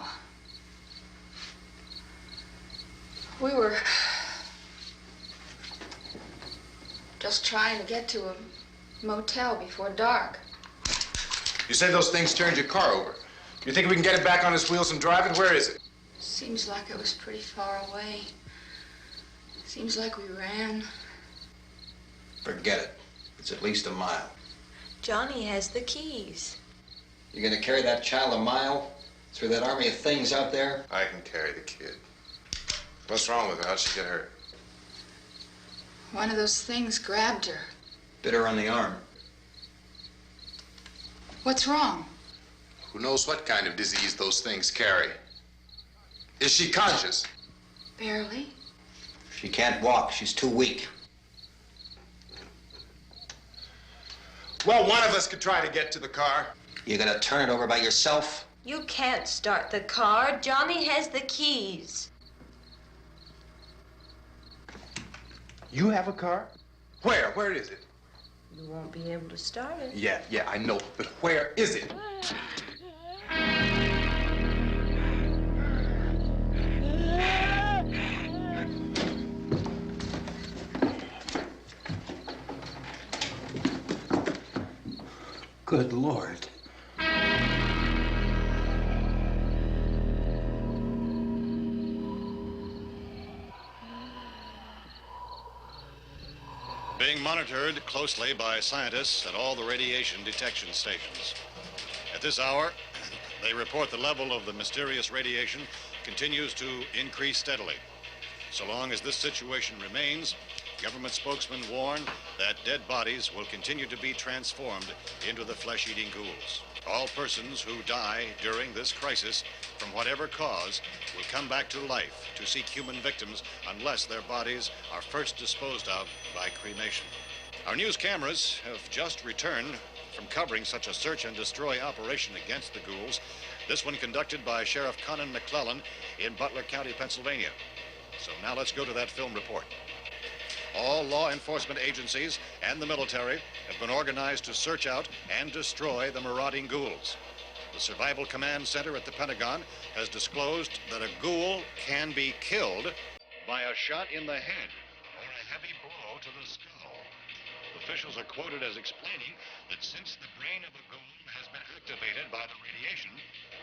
We were just trying to get to a motel before dark. You say those things turned your car over. You think we can get it back on its wheels and drive it? Where is it? Seems like it was pretty far away. Seems like we ran. Forget it. It's at least a mile. Johnny has the keys. You're gonna carry that child a mile through that army of things out there? I can carry the kid. What's wrong with her? How'd she get hurt? One of those things grabbed her. Bit her on the arm. What's wrong? Who knows what kind of disease those things carry? Is she conscious? Barely. She can't walk. She's too weak. Well, one of us could try to get to the car. You gonna turn it over by yourself? You can't start the car. Johnny has the keys. You have a car? Where? Where is it? You won't be able to start it. Yeah, I know. But where is it? Good Lord. Being monitored closely by scientists at all the radiation detection stations. At this hour, they report the level of the mysterious radiation continues to increase steadily. So long as this situation remains, government spokesmen warn that dead bodies will continue to be transformed into the flesh-eating ghouls. All persons who die during this crisis, from whatever cause, will come back to life to seek human victims unless their bodies are first disposed of by cremation. Our news cameras have just returned from covering such a search and destroy operation against the ghouls, this one conducted by Sheriff Conan McClellan in Butler County, Pennsylvania. So now let's go to that film report. All law enforcement agencies and the military have been organized to search out and destroy the marauding ghouls. The Survival Command Center at the Pentagon has disclosed that a ghoul can be killed by a shot in the head or a heavy blow to the skull. Officials are quoted as explaining that since the brain of a ghoul has been activated by the radiation,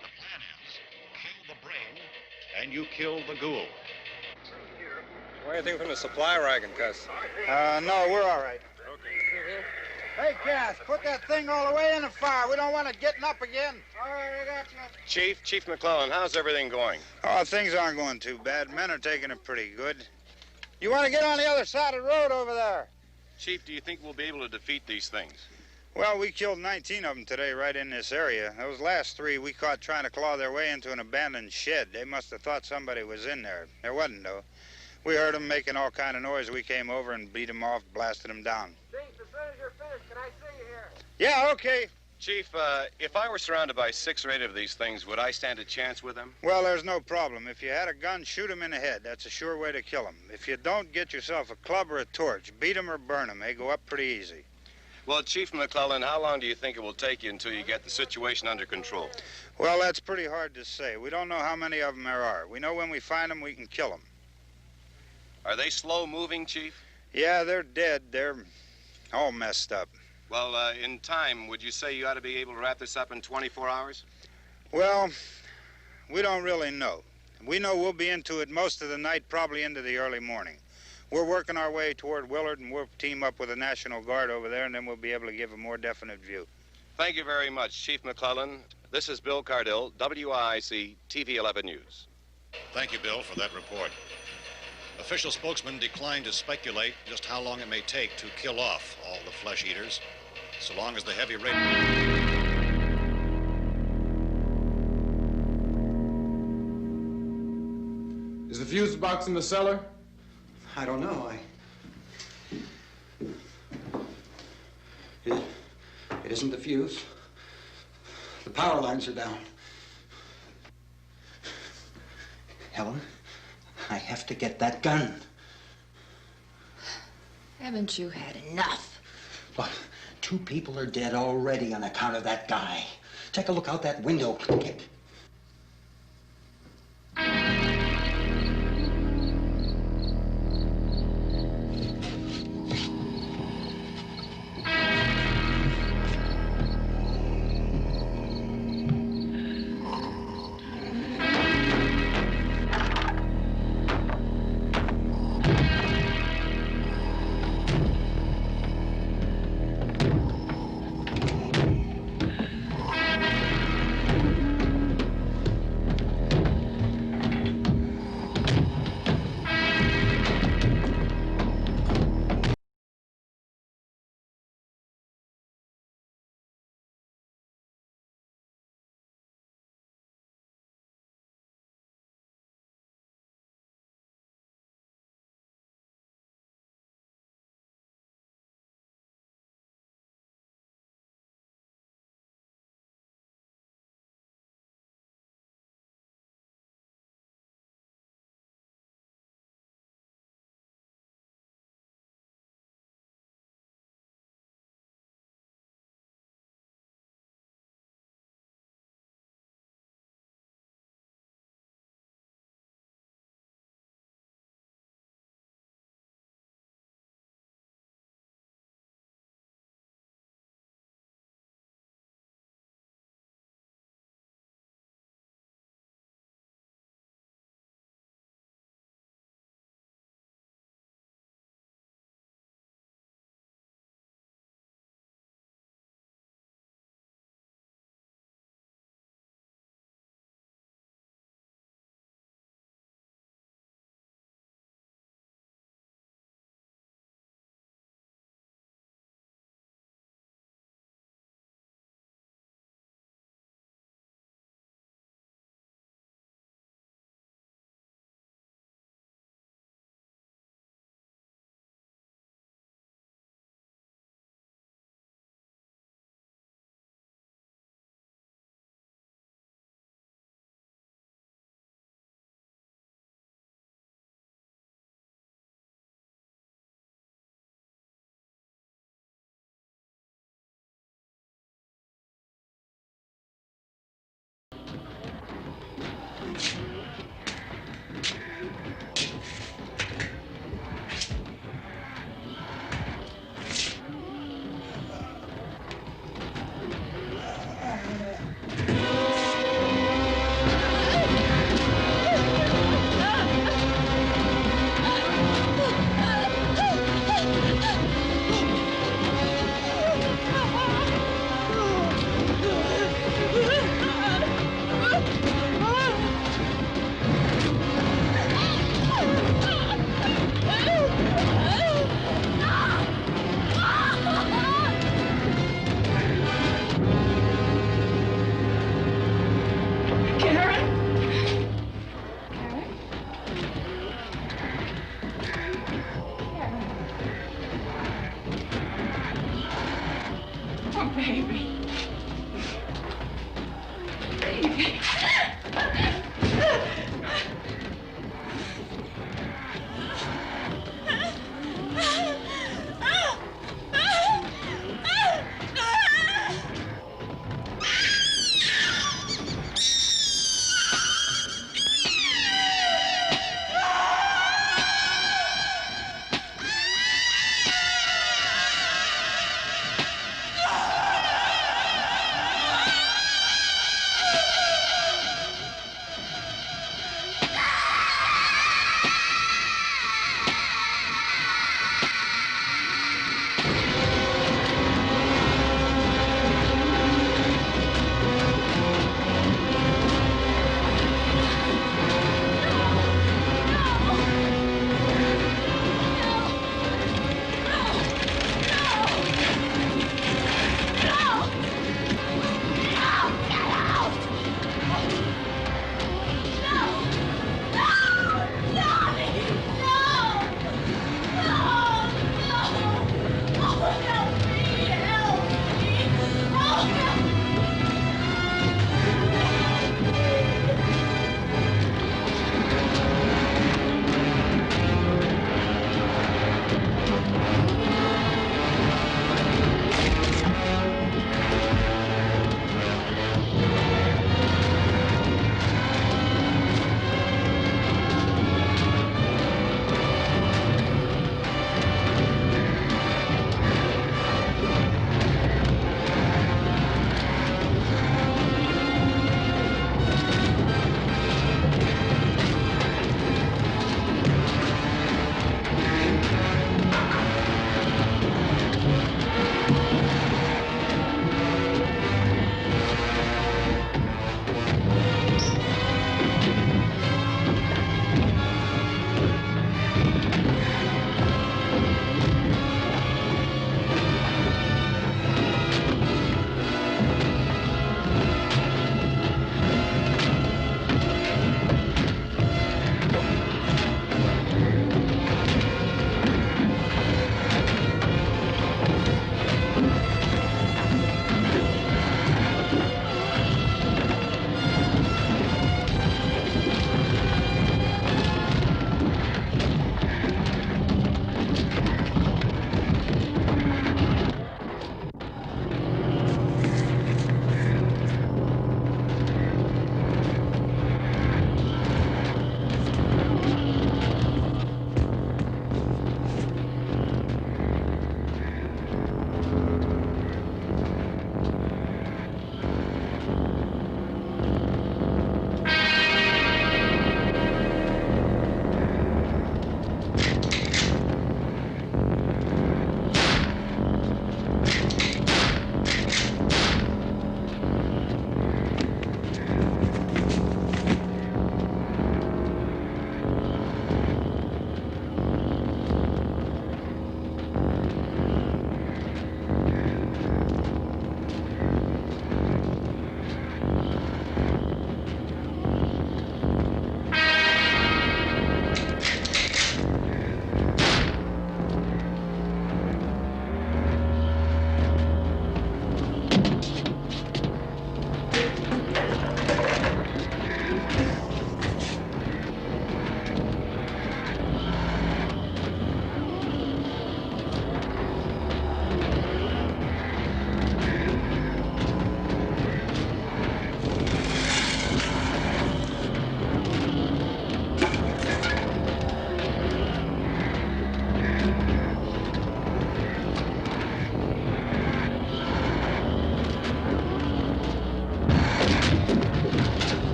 the plan is kill the brain and you kill the ghoul. Anything from the supply wagon, Cuss? No, we're all right. Hey, Cass, put that thing all the way in the fire. We don't want it getting up again. All right, I got you. Chief McClellan, how's everything going? Oh, things aren't going too bad. Men are taking it pretty good. You want to get on the other side of the road over there? Chief, do you think we'll be able to defeat these things? Well, we killed 19 of them today right in this area. Those last 3 we caught trying to claw their way into an abandoned shed. They must have thought somebody was in there. There wasn't, though. We heard them making all kind of noise. We came over and beat them off, blasted them down. Chief, as soon as you're finished, can I see you here? Yeah, okay. Chief, if I were surrounded by 6 or 8 of these things, would I stand a chance with them? Well, there's no problem. If you had a gun, shoot them in the head. That's a sure way to kill them. If you don't, get yourself a club or a torch. Beat them or burn them. They go up pretty easy. Well, Chief McClellan, how long do you think it will take you until you get the situation under control? Well, that's pretty hard to say. We don't know how many of them there are. We know when we find them, we can kill them. Are they slow-moving, Chief? Yeah, they're dead. They're all messed up. Well, in time, would you say you ought to be able to wrap this up in 24 hours? Well, we don't really know. We know we'll be into it most of the night, probably into the early morning. We're working our way toward Willard, and we'll team up with the National Guard over there, and then we'll be able to give a more definite view. Thank you very much, Chief McClellan. This is Bill Cardill, WIC TV 11 News. Thank you, Bill, for that report. Official spokesmen declined to speculate just how long it may take to kill off all the flesh eaters, so long as the heavy rain... Is the fuse box in the cellar? I don't know. It isn't the fuse. The power lines are down. Helen, I have to get that gun. Haven't you had enough? Look, 2 people are dead already on account of that guy. Take a look out that window.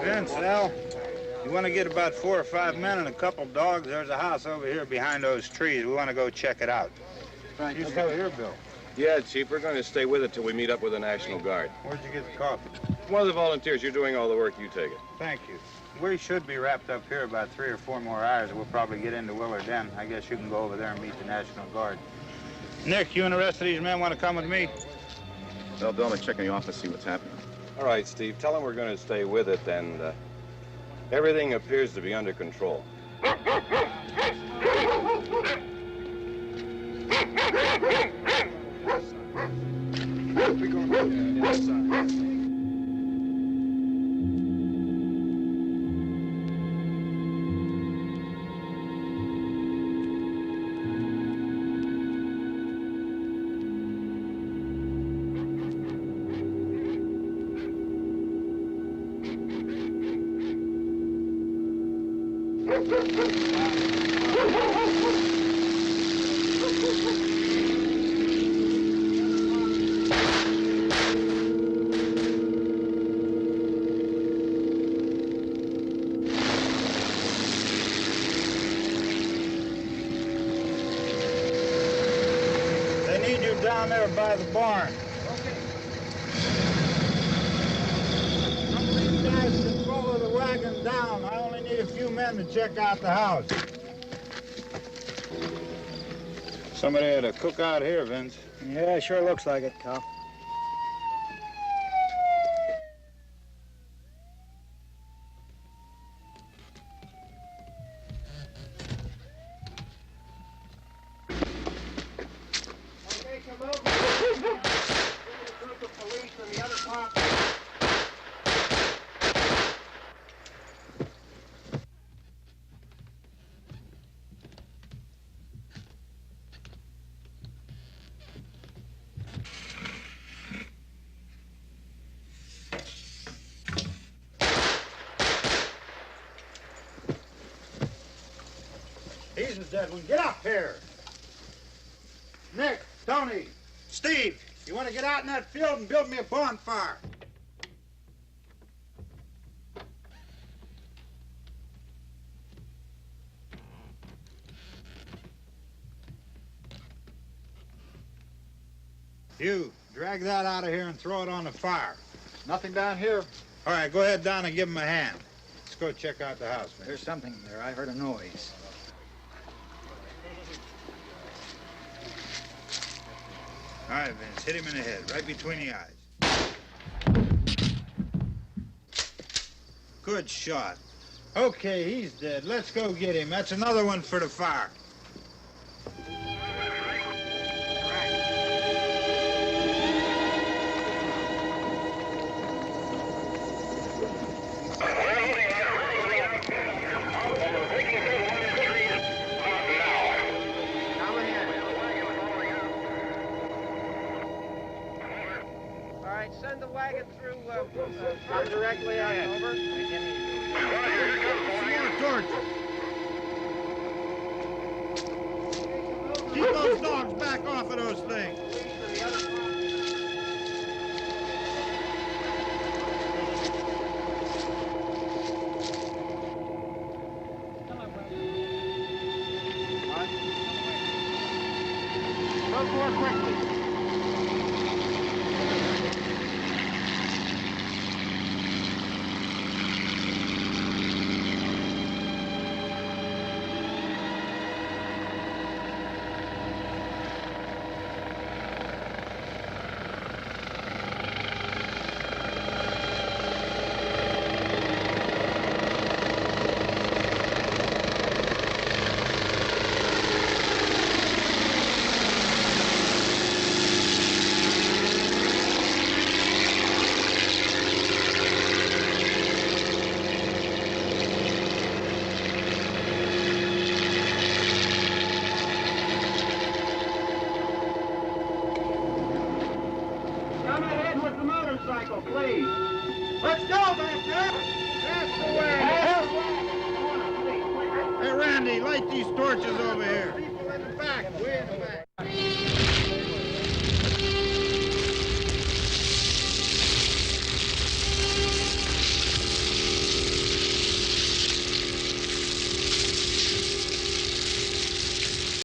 Vince, Al, you want to get about 4 or 5 men and a couple dogs? There's a house over here behind those trees. We want to go check it out. Right. You still here, Bill? Yeah, Chief, we're going to stay with it till we meet up with the National Guard. Where'd you get the coffee? One of the volunteers, you're doing all the work, you take it. Thank you. We should be wrapped up here about 3 or 4 more hours. We'll probably get into Willard then. I guess you can go over there and meet the National Guard. Nick, you and the rest of these men want to come with me? Well, Bill, I'm gonna check in the office, see what's happening. All right, Steve, tell them we're going to stay with it, and everything appears to be under control. Down there by the barn. Okay. Some of these guys can follow the wagon down. I only need a few men to check out the house. Somebody had a cookout here, Vince. Yeah, sure looks like it, Cal. He's a dead one. Get up here. Nick, Tony, Steve, you want to get out in that field and build me a bonfire? You, drag that out of here and throw it on the fire. Nothing down here. All right, go ahead down and give him a hand. Let's go check out the house, man. There's something there. I heard a noise. All right, Vince, hit him in the head, right between the eyes. Good shot. Okay, he's dead. Let's go get him. That's another one for the fire. Send the wagon through directly out. Over. More torches. Keep those dogs back off of those things. Go more quickly. Please. Let's go back there. That's the way. Hey, Randy, light these torches over here. People in the back, way in the back.